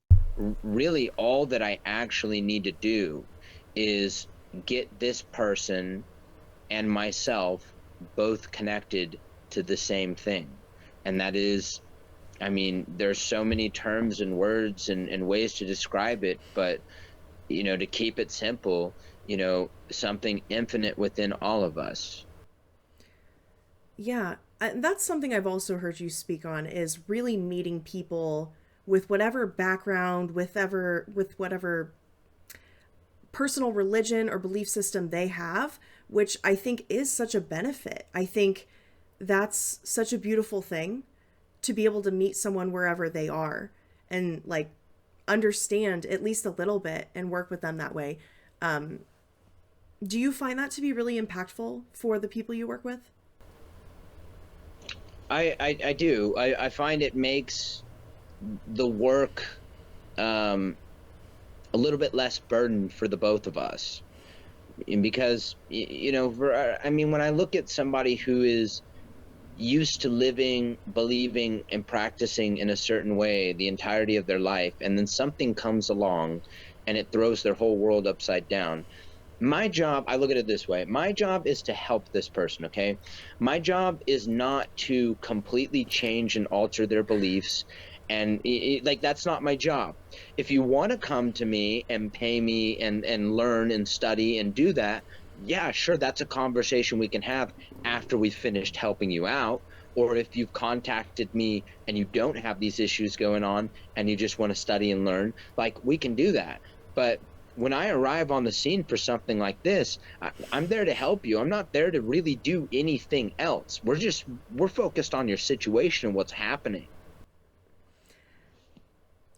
really all that I actually need to do is get this person and myself both connected to the same thing. And that is, I mean, there's so many terms and words and ways to describe it, but, to keep it simple, something infinite within all of us. Yeah, that's something I've also heard you speak on, is really meeting people with whatever background, with whatever personal religion or belief system they have, which I think is such a benefit. I think that's such a beautiful thing, to be able to meet someone wherever they are and, like, understand at least a little bit and work with them that way. Um, do you find that to be really impactful for the people you work with? I do. I find it makes the work um, a little bit less burden for the both of us. And because, I mean, when I look at somebody who is used to living, believing, and practicing in a certain way the entirety of their life, and then something comes along and it throws their whole world upside down, My job, I look at it this way. My job is to help this person, okay? My job is not to completely change and alter their beliefs. And like, that's not my job. If you want to come to me and pay me and learn and study and do that, yeah, sure, that's a conversation we can have after we've finished helping you out. Or if you've contacted me and you don't have these issues going on and you just want to study and learn, like, we can do that. But when I arrive on the scene for something like this, I'm there to help you. I'm not there to really do anything else. We're focused on your situation and what's happening.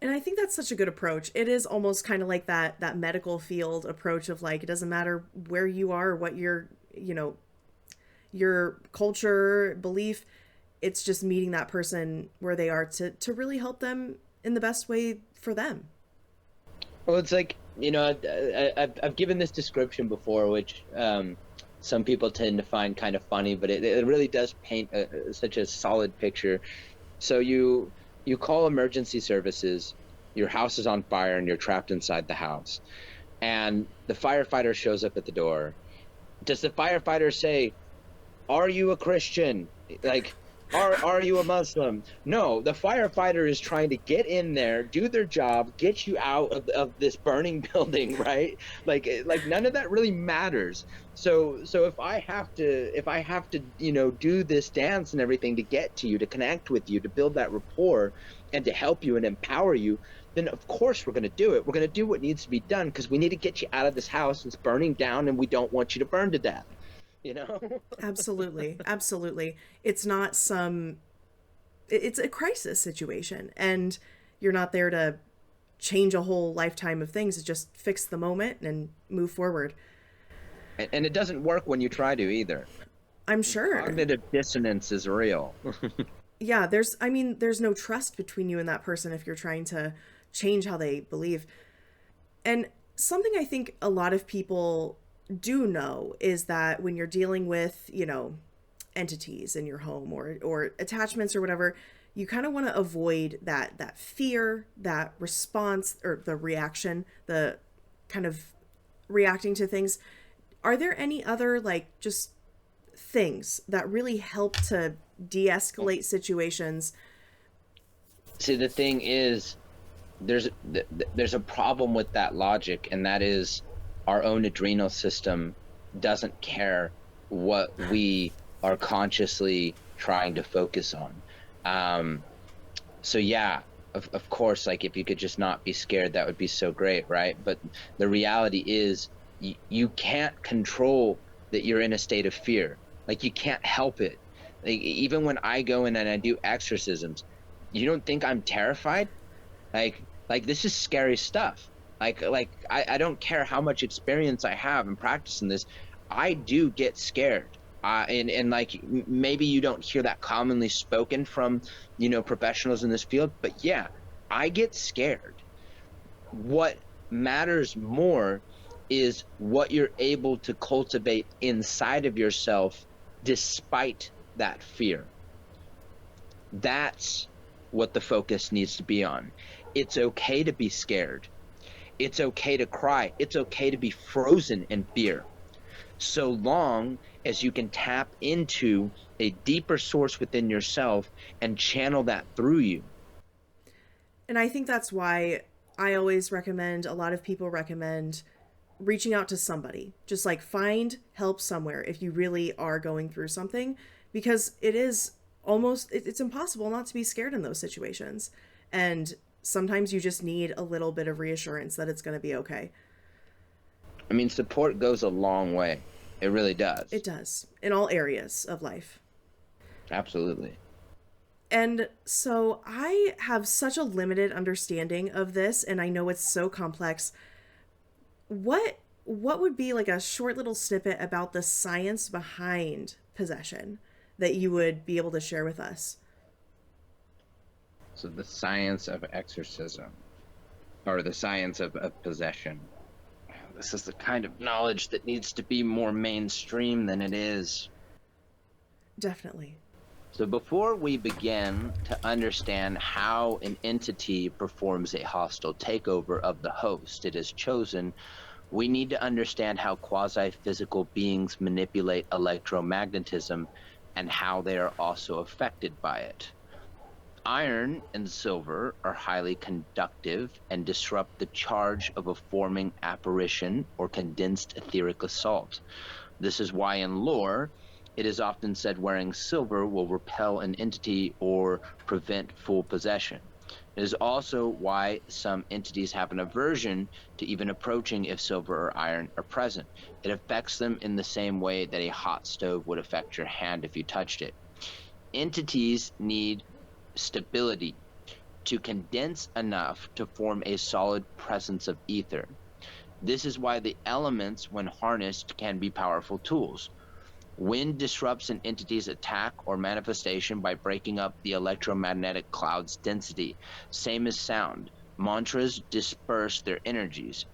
And I think that's such a good approach. It is almost kind of like that medical field approach of like, it doesn't matter where you are, what your culture, belief, it's just meeting that person where they are to really help them in the best way for them. Well, it's like, I've given this description before, which some people tend to find kind of funny, but it really does paint such a solid picture. So you call emergency services, your house is on fire and you're trapped inside the house, and the firefighter shows up at the door. Does the firefighter say, "Are you a Christian?" Like, are you a Muslim? No, the firefighter is trying to get in there, do their job, get you out of this burning building, right? Like none of that really matters. So if I have to, do this dance and everything to get to you, to connect with you, to build that rapport and to help you and empower you, then of course we're going to do it. We're going to do what needs to be done because we need to get you out of this house that's burning down and we don't want you to burn to death. Absolutely. Absolutely. It's not it's a crisis situation, and you're not there to change a whole lifetime of things. It's just fix the moment and move forward. And it doesn't work when you try to either. I'm sure. Cognitive dissonance is real. Yeah, there's no trust between you and that person if you're trying to change how they believe. And something I think a lot of people do know is that when you're dealing with, entities in your home or attachments or whatever, you kind of want to avoid that fear, that response or the reaction, the kind of reacting to things. Are there any other just things that really help to de-escalate situations? See, the thing is, there's a problem with that logic, and that is our own adrenal system doesn't care what we are consciously trying to focus on. So yeah, of course, if you could just not be scared, that would be so great, right? But the reality is you can't control that you're in a state of fear. You can't help it. Even when I go in and I do exorcisms, you don't think I'm terrified? This is scary stuff. I don't care how much experience I have in practicing this, I do get scared. And maybe you don't hear that commonly spoken from, professionals in this field, but yeah, I get scared. What matters more is what you're able to cultivate inside of yourself despite that fear. That's what the focus needs to be on. It's okay to be scared. It's okay to cry. It's okay to be frozen in fear, so long as you can tap into a deeper source within yourself and channel that through you. And I think that's why I always recommend, a lot of people recommend reaching out to somebody. Just find help somewhere if you really are going through something, because it's impossible not to be scared in those situations. And sometimes you just need a little bit of reassurance that it's going to be okay. I mean, support goes a long way. It really does. It does, in all areas of life. Absolutely. And so I have such a limited understanding of this, and I know it's so complex. What would be a short little snippet about the science behind possession that you would be able to share with us? So the science of exorcism, or the science of possession. This is the kind of knowledge that needs to be more mainstream than it is. Definitely. So before we begin to understand how an entity performs a hostile takeover of the host it has chosen, We need to understand how quasi-physical beings manipulate electromagnetism and how they are also affected by it. Iron and silver are highly conductive and disrupt the charge of a forming apparition or condensed etheric assault. This is why in lore, it is often said wearing silver will repel an entity or prevent full possession. It is also why some entities have an aversion to even approaching if silver or iron are present. It affects them in the same way that a hot stove would affect your hand if you touched it. Entities need stability to condense enough to form a solid presence of ether. This is why the elements, when harnessed, can be powerful tools. Wind disrupts an entity's attack or manifestation by breaking up the electromagnetic cloud's density. Same as sound. Mantras disperse their energies.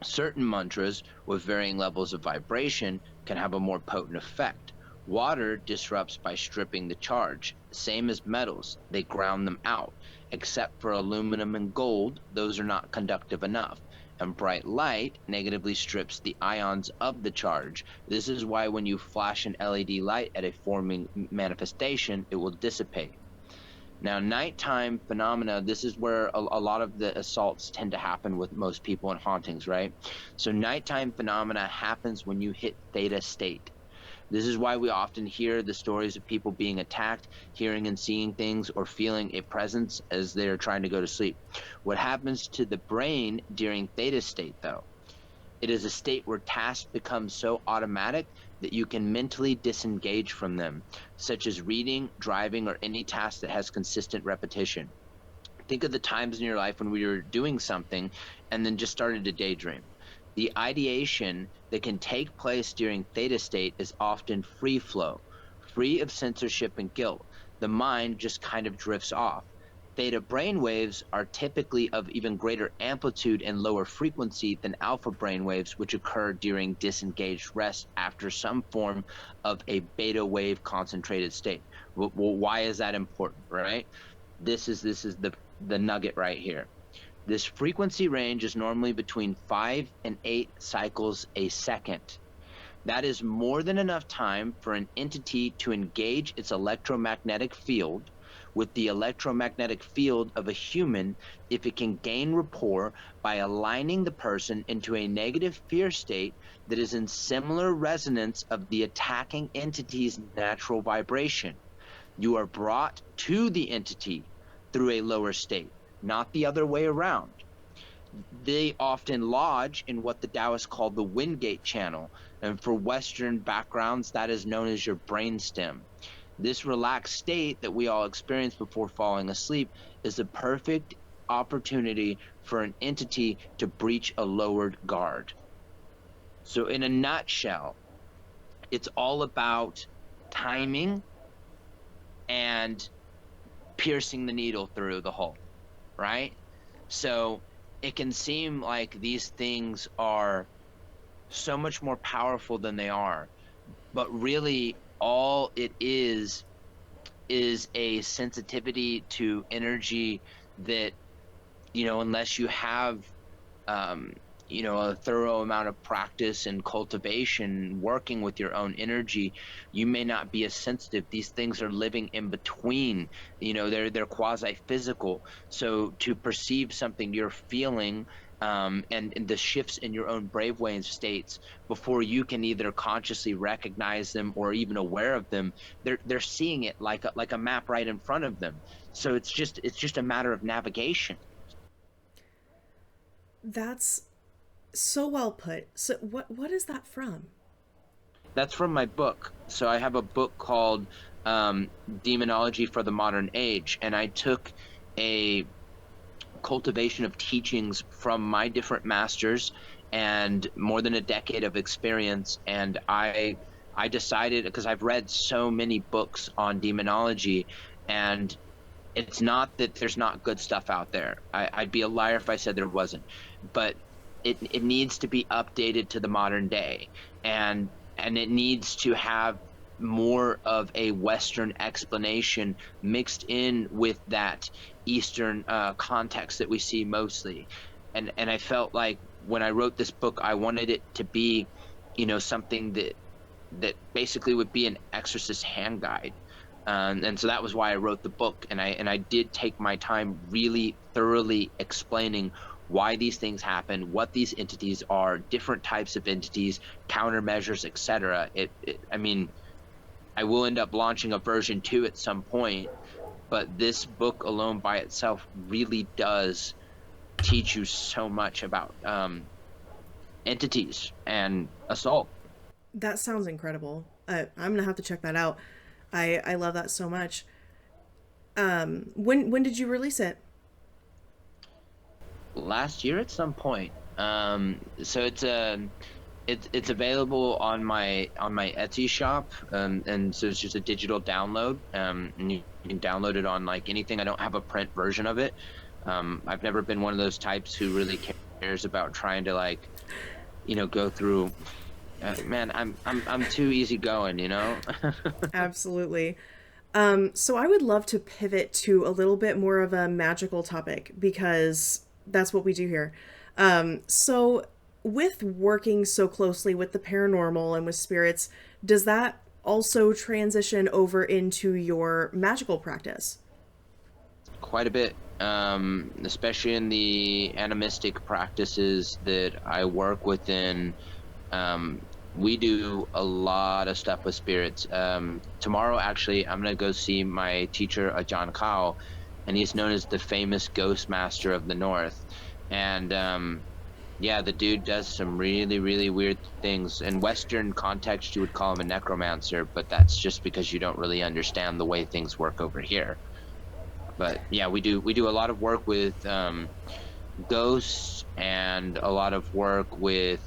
Certain mantras with varying levels of vibration can have a more potent effect. Water disrupts by stripping the charge. Same as metals, they ground them out. Except for aluminum and gold, those are not conductive enough. And bright light negatively strips the ions of the charge. This is why when you flash an LED light at a forming manifestation, it will dissipate. Now, nighttime phenomena, this is where a lot of the assaults tend to happen with most people in hauntings, right? So nighttime phenomena happens when you hit theta state. This is why we often hear the stories of people being attacked, hearing and seeing things, or feeling a presence as they're trying to go to sleep. What happens to the brain during theta state, though? It is a state where tasks become so automatic that you can mentally disengage from them, such as reading, driving, or any task that has consistent repetition. Think of the times in your life when we were doing something and then just started to daydream. The ideation that can take place during theta state is often free flow, free of censorship and guilt. The mind just kind of drifts off. Theta brainwaves are typically of even greater amplitude and lower frequency than alpha brainwaves, which occur during disengaged rest after some form of a beta wave concentrated state. Well, why is that important, right? This is the nugget right here. This frequency range is normally between 5 and 8 cycles a second. That is more than enough time for an entity to engage its electromagnetic field with the electromagnetic field of a human if it can gain rapport by aligning the person into a negative fear state that is in similar resonance of the attacking entity's natural vibration. You are brought to the entity through a lower state, not the other way around. They often lodge in what the Taoists call the Wingate channel, and for Western backgrounds, that is known as your brainstem. This relaxed state that we all experience before falling asleep is a perfect opportunity for an entity to breach a lowered guard. So in a nutshell, it's all about timing and piercing the needle through the hole, right? So it can seem like these things are so much more powerful than they are, but really all it is a sensitivity to energy that, unless you have a thorough amount of practice and cultivation working with your own energy, you may not be as sensitive. These things are living in between, they're quasi-physical. So to perceive something you're feeling, and the shifts in your own brainwave states before you can either consciously recognize them or even aware of them, they're seeing it like a map right in front of them. So it's just a matter of navigation. That's so well put. So what is that from? That's from my book. So I have a book called Demonology for the Modern Age, and I took a cultivation of teachings from my different masters and more than a decade of experience. And I decided, because I've read so many books on demonology, and it's not that there's not good stuff out there. I'd be a liar if I said there wasn't, but it needs to be updated to the modern day, and it needs to have more of a Western explanation mixed in with that Eastern context that we see mostly. And I felt like when I wrote this book, I wanted it to be, something that basically would be an exorcist hand guide. And so that was why I wrote the book. And I did take my time really thoroughly explaining why these things happen, what these entities are, different types of entities, countermeasures, etc. I mean, I will end up launching a version 2 at some point, but this book alone by itself really does teach you so much about entities and assault. That sounds incredible. I'm gonna have to check that out. I love that so much. When did you release it? Last year at some point. So it's available on my Etsy shop, and so it's just a digital download, and you can download it on like anything. I don't have a print version of it. I've never been one of those types who really cares about trying to like, go through. Man, I'm too easygoing, Absolutely. So I would love to pivot to a little bit more of a magical topic because that's what we do here. So with working so closely with the paranormal and with spirits, does that also transition over into your magical practice? Quite a bit, especially in the animistic practices that I work within. We do a lot of stuff with spirits. Tomorrow, actually, I'm going to go see my teacher, Ajahn Kao, and he's known as the famous ghost master of the North. And yeah, the dude does some really, really weird things. In Western context, you would call him a necromancer, but that's just because you don't really understand the way things work over here. But yeah, we do a lot of work with ghosts and a lot of work with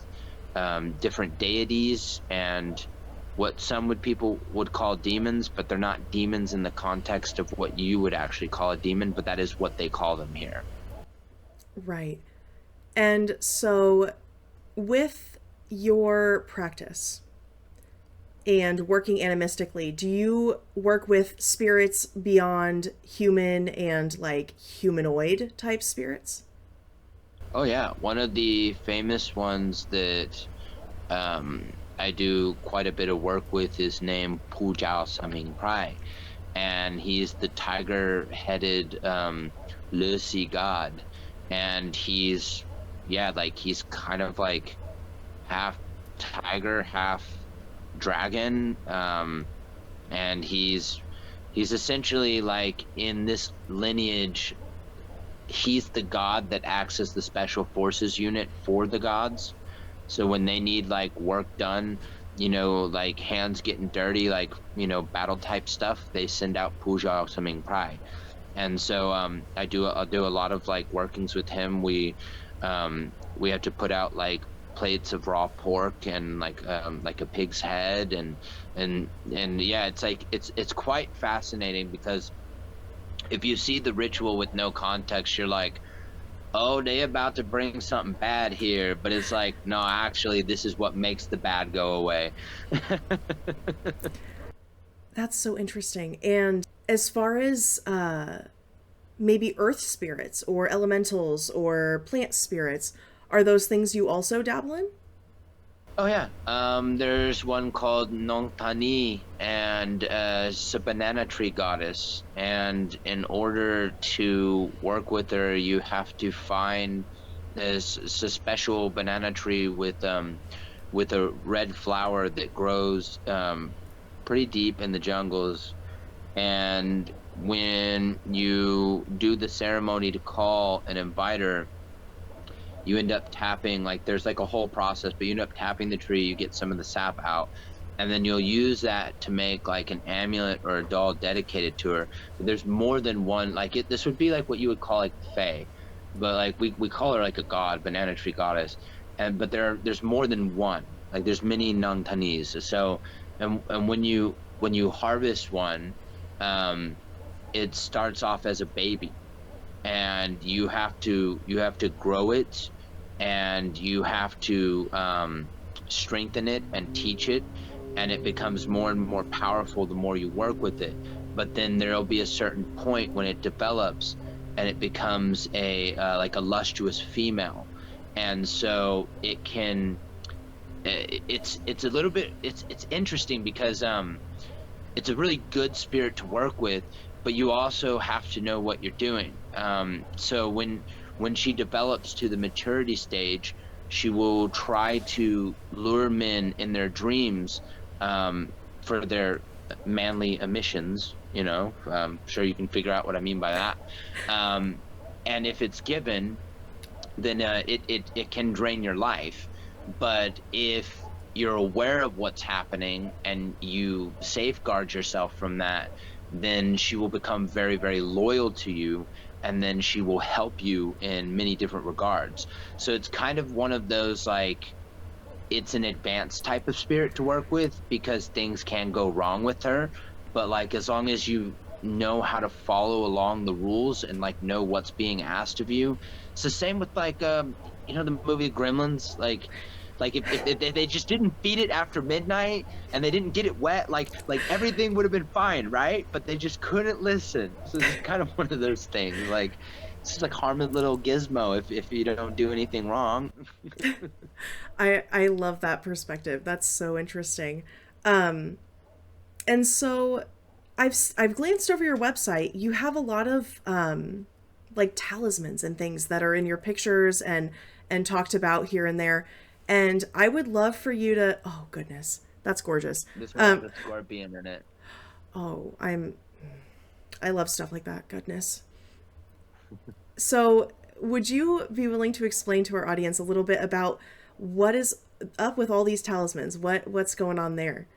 different deities and what some people would call demons, but they're not demons in the context of what you would actually call a demon, but that is what they call them here. Right. And so with your practice and working animistically, do you work with spirits beyond human and like humanoid type spirits? Oh yeah, one of the famous ones that I do quite a bit of work with is named Pua Saming Pry, and he's the tiger-headed Lucy god, and he's kind of like half tiger, half dragon, and he's essentially like in this lineage. He's the god that acts as the special forces unit for the gods. So when they need like work done, like hands getting dirty, like, battle type stuff, they send out Puja Saming Pry. And so I'll do a lot of like workings with him. We have to put out like plates of raw pork and like a pig's head, and yeah, it's like it's quite fascinating because if you see the ritual with no context, you're like, oh, they about to bring something bad here, but it's like, no, actually this is what makes the bad go away. That's so interesting. And as far as maybe earth spirits or elementals or plant spirits, are those things you also dabble in? Oh yeah, there's one called Nani, and it's a banana tree goddess. And in order to work with her, you have to find this a special banana tree with a red flower that grows pretty deep in the jungles. And when you do the ceremony to call and invite her, you end up tapping, like there's like a whole process, but you end up tapping the tree, you get some of the sap out, and then you'll use that to make like an amulet or a doll dedicated to her. But there's more than one, like this would be like what you would call like fae, but like we call her like a god, banana tree goddess. But there's more than one, like there's many Nangtanis. So and when you harvest one, it starts off as a baby, and you have to grow it, and you have to strengthen it and teach it, and it becomes more and more powerful the more you work with it. But then there'll be a certain point when it develops and it becomes a like a lustrous female, And so it can it's a little bit it's interesting because it's a really good spirit to work with, but you also have to know what you're doing. So when she develops to the maturity stage, she will try to lure men in their dreams for their manly emissions. You know, sure you can figure out what I mean by that. And if it's given, then it can drain your life. But if you're aware of what's happening and you safeguard yourself from that, then she will become very, very loyal to you, and then she will help you in many different regards. So it's kind of one of those, like, it's an advanced type of spirit to work with because things can go wrong with her. But like, as long as you know how to follow along the rules and like know what's being asked of you, it's the same with like you know, the movie Gremlins. Like if they just didn't feed it after midnight and they didn't get it wet, like everything would have been fine, right? But they just couldn't listen. So it's kind of one of those things. Like, it's just like harmless little gizmo if you don't do anything wrong. I love that perspective. That's so interesting. And so I've glanced over your website. You have a lot of like talismans and things that are in your pictures and talked about here and there. And I would love for you to, oh goodness, that's gorgeous. This one has a scorpion in it. Oh, I love stuff like that. Goodness. So, would you be willing to explain to our audience a little bit about what is up with all these talismans? What's going on there?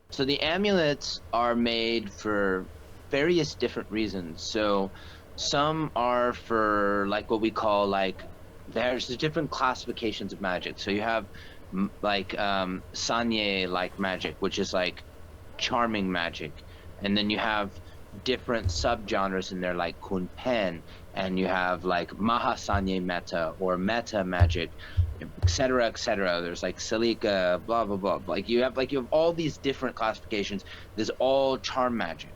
So the amulets are made for various different reasons. So some are for like what we call like, there's the different classifications of magic. So you have like sanye like magic, which is like charming magic, and then you have different subgenres in there like kunpen, and you have like mahasanye meta or meta magic, etc., etc. There's like Salika, blah blah blah. You have all these different classifications. There's all charm magic,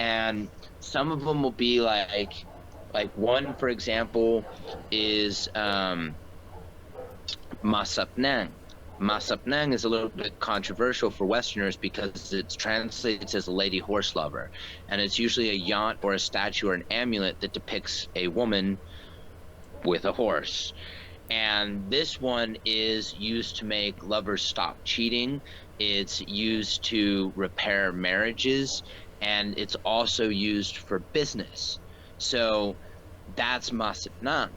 and some of them will be like one, for example, is Masapnang. Masapnang is a little bit controversial for Westerners because it translates as a lady horse lover, and it's usually a yaunt or a statue or an amulet that depicts a woman with a horse. And this one is used to make lovers stop cheating. It's used to repair marriages, and it's also used for business. So that's Masipnang.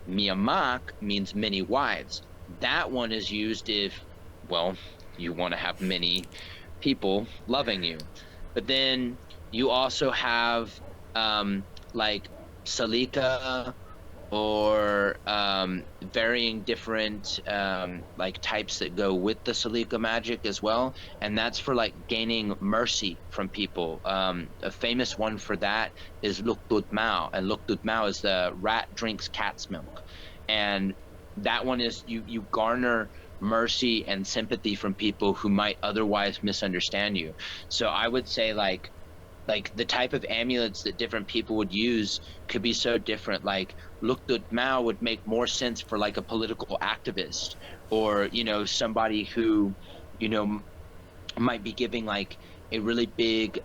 Miyamak means many wives. That one is used if, well, you want to have many people loving you. But then you also have like Salika, or varying different like types that go with the Salika magic as well, and that's for like gaining mercy from people. A famous one for that is Luktut Mao, and Luktut Mao is the rat drinks cat's milk, and that one is you garner mercy and sympathy from people who might otherwise misunderstand you. So I would say like the type of amulets that different people would use could be so different. Like Luktut Mao would make more sense for like a political activist, or you know, somebody who, you know, might be giving like a really big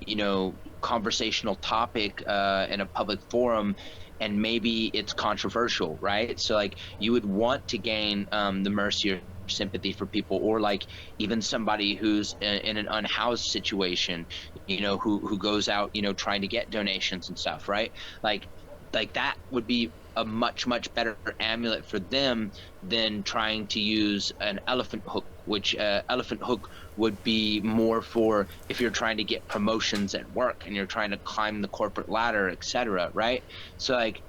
you know, conversational topic in a public forum, and maybe it's controversial, right? So like you would want to gain the mercy or sympathy for people, or like even somebody who's in an unhoused situation, you know, who goes out, you know, trying to get donations and stuff, right? Like that would be a much better amulet for them than trying to use an elephant hook, which elephant hook would be more for if you're trying to get promotions at work and you're trying to climb the corporate ladder, etc., right? So like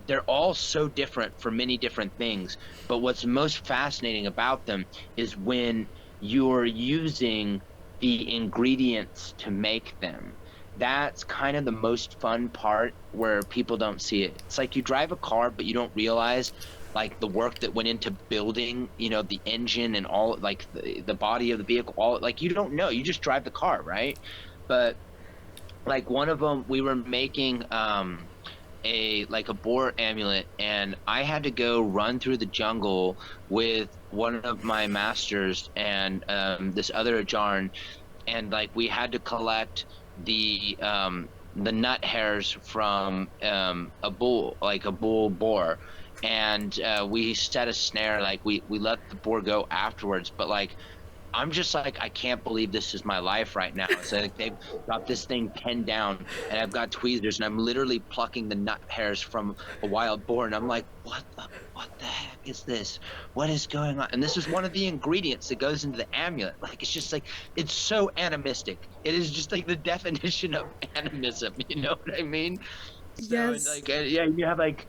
they're all so different for many different things, but what's most fascinating about them is when you're using the ingredients to make them. That's kind of the most fun part, where people don't see it. It's like you drive a car, but you don't realize like the work that went into building, you know, the engine and all, like the body of the vehicle, all, like you don't know, you just drive the car, right? But like one of them, we were making a boar amulet, and I had to go run through the jungle with one of my masters and this other Ajarn, and like we had to collect the nut hairs from a bull, like a bull boar, and we set a snare, like we let the boar go afterwards, but like I'm just like, I can't believe this is my life right now. It's like they've got this thing pinned down, and I've got tweezers, and I'm literally plucking the nut hairs from a wild boar, and I'm like, what the heck is this? What is going on? And this is one of the ingredients that goes into the amulet. Like, it's just like, it's so animistic. It is just like the definition of animism. You know what I mean? So, and Yes. like, yeah, you have like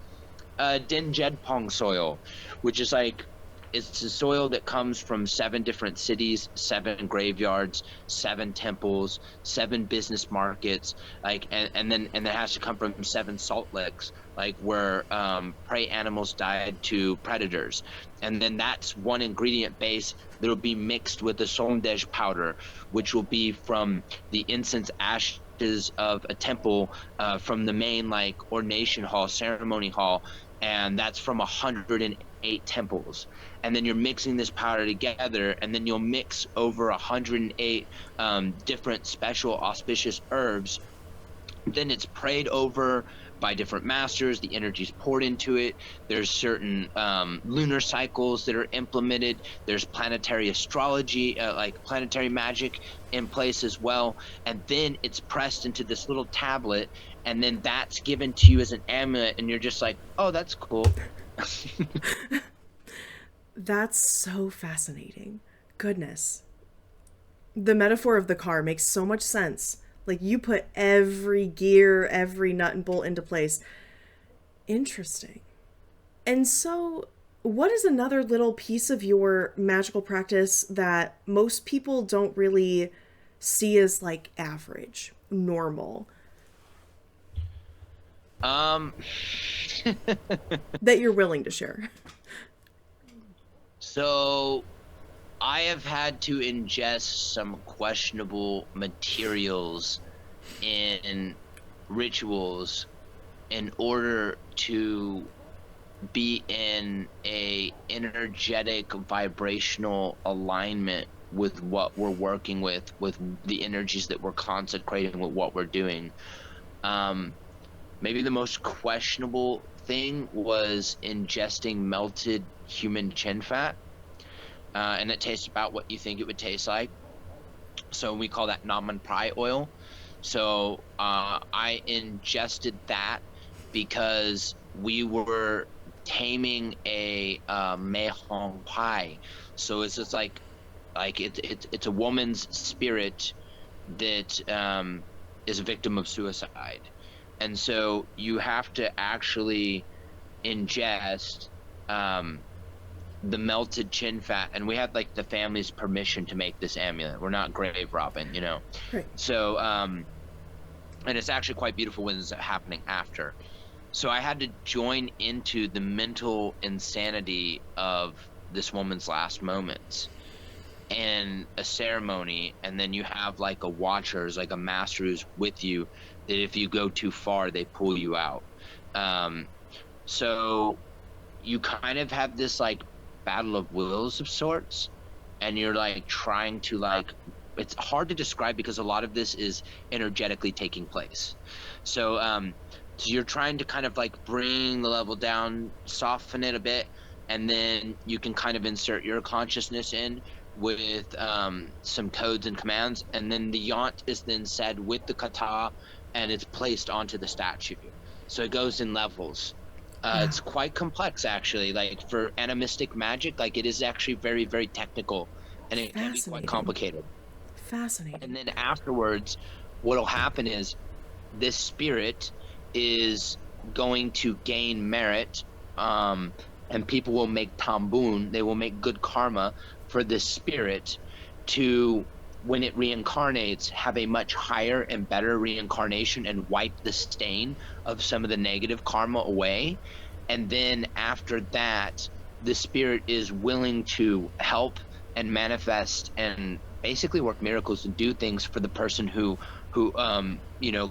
Din Jedpong soil, which is like, it's a soil that comes from 7 different cities, 7 graveyards, 7 temples, 7 business markets, like, and then it has to come from 7 salt licks, like where prey animals died to predators, and then that's one ingredient base that will be mixed with the sondej powder, which will be from the incense ashes of a temple, from the main like ordination hall, ceremony hall, and that's from 108 temples. And then you're mixing this powder together, and then you'll mix over 108 different special auspicious herbs. Then it's prayed over by different masters, the energy's poured into it. There's certain lunar cycles that are implemented. There's planetary astrology, like planetary magic in place as well. And then it's pressed into this little tablet, and then that's given to you as an amulet, and you're just like, oh, that's cool. That's so fascinating. Goodness. The metaphor of the car makes so much sense. Like you put every gear, every nut and bolt into place. Interesting. And so, what is another little piece of your magical practice that most people don't really see as like average, normal, Um, that you're willing to share? so I have had to ingest some questionable materials in rituals in order to be in a energetic vibrational alignment with what we're working with the energies that we're consecrating with what we're doing. um Maybe the most questionable thing was ingesting melted human chin fat, and it tastes about what you think it would taste like. So we call that nomad pry oil. So I ingested that because we were taming a mehong pie. So it's just like it's a woman's spirit that is a victim of suicide, and so you have to actually ingest um, the melted chin fat, and we had like the family's permission to make this amulet. We're not grave robbing, you know. Right. So and it's actually quite beautiful when it's happening after. So I had to join into the mental insanity of this woman's last moments and a ceremony, and then you have like a watcher, like a master who's with you, that if you go too far they pull you out. um, so you kind of have this like battle of wills of sorts, and you're like trying to like, it's hard to describe because a lot of this is energetically taking place. So so you're trying to kind of like bring the level down, soften it a bit, and then you can kind of insert your consciousness in with some codes and commands, and then the yaunt is then said with the kata, and it's placed onto the statue. So it goes in levels. Wow. It's quite complex actually. Like for animistic magic, like it is actually very, very technical, and it can be quite Fascinating. complicated. And Fascinating. then afterwards, what'll happen is this spirit is going to gain merit, um, and people will make tambun, they will make good karma for this spirit to, when it reincarnates, have a much higher and better reincarnation and wipe the stain of some of the negative karma away. And then after that, the spirit is willing to help and manifest and basically work miracles and do things for the person who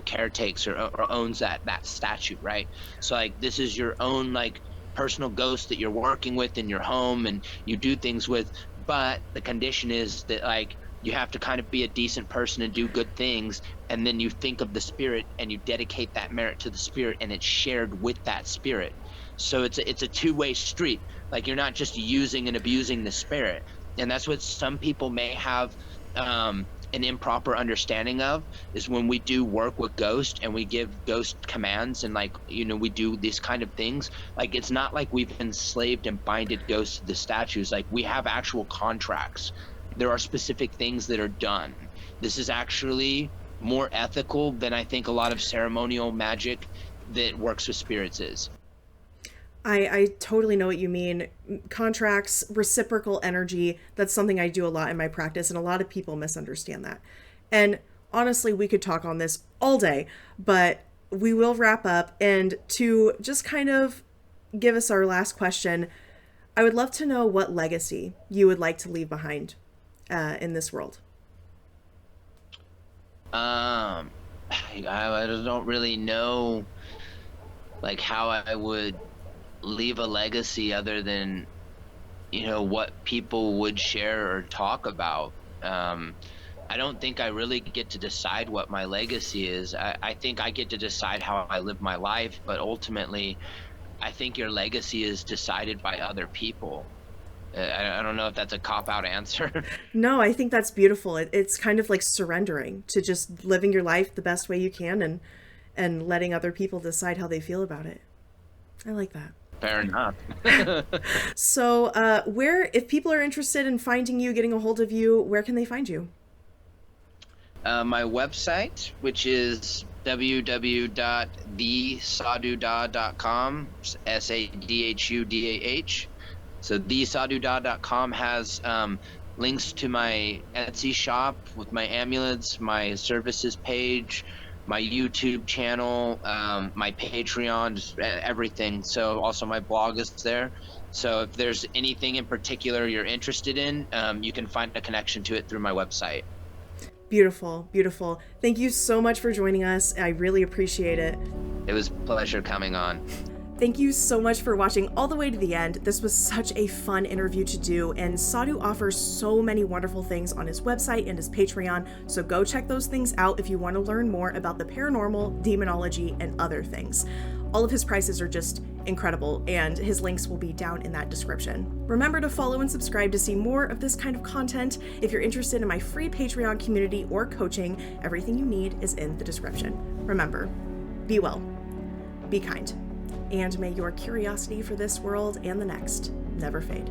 caretakes or owns that statue, right? So like this is your own like personal ghost that you're working with in your home and you do things with, but the condition is that like you have to kind of be a decent person and do good things, and then you think of the spirit and you dedicate that merit to the spirit, and it's shared with that spirit. So it's a two-way street. Like you're not just using and abusing the spirit. And that's what some people may have an improper understanding of, is when we do work with ghosts and we give ghost commands and like, we do these kind of things. Like it's not like we've enslaved and binded ghosts to the statues. Like we have actual contracts. There are specific things that are done. This is actually more ethical than I think a lot of ceremonial magic that works with spirits is. I totally know what you mean. Contracts, reciprocal energy, that's something I do a lot in my practice, and a lot of people misunderstand that. And honestly, we could talk on this all day, but we will wrap up. And to just kind of give us our last question, I would love to know what legacy you would like to leave behind in this world. I don't really know like how I would leave a legacy other than what people would share or talk about. I don't think I really get to decide what my legacy is. I think I get to decide how I live my life, but ultimately I think your legacy is decided by other people. I don't know if that's a cop-out answer. No, I think that's beautiful. It's kind of like surrendering to just living your life the best way you can and letting other people decide how they feel about it. I like that. Fair enough. So if people are interested in finding you, getting a hold of you, where can they find you? My website, which is www.thesadhudah.com, SADHUDAH. So thesadhudah.com has links to my Etsy shop with my amulets, my services page, my YouTube channel, my Patreon, just everything. So also my blog is there. So if there's anything in particular you're interested in, you can find a connection to it through my website. Beautiful, beautiful. Thank you so much for joining us. I really appreciate it. It was a pleasure coming on. Thank you so much for watching all the way to the end. This was such a fun interview to do, and Sadhu offers so many wonderful things on his website and his Patreon, so go check those things out if you want to learn more about the paranormal, demonology, and other things. All of his prices are just incredible, and his links will be down in that description. Remember to follow and subscribe to see more of this kind of content. If you're interested in my free Patreon community or coaching, everything you need is in the description. Remember, be well, be kind, and may your curiosity for this world and the next never fade.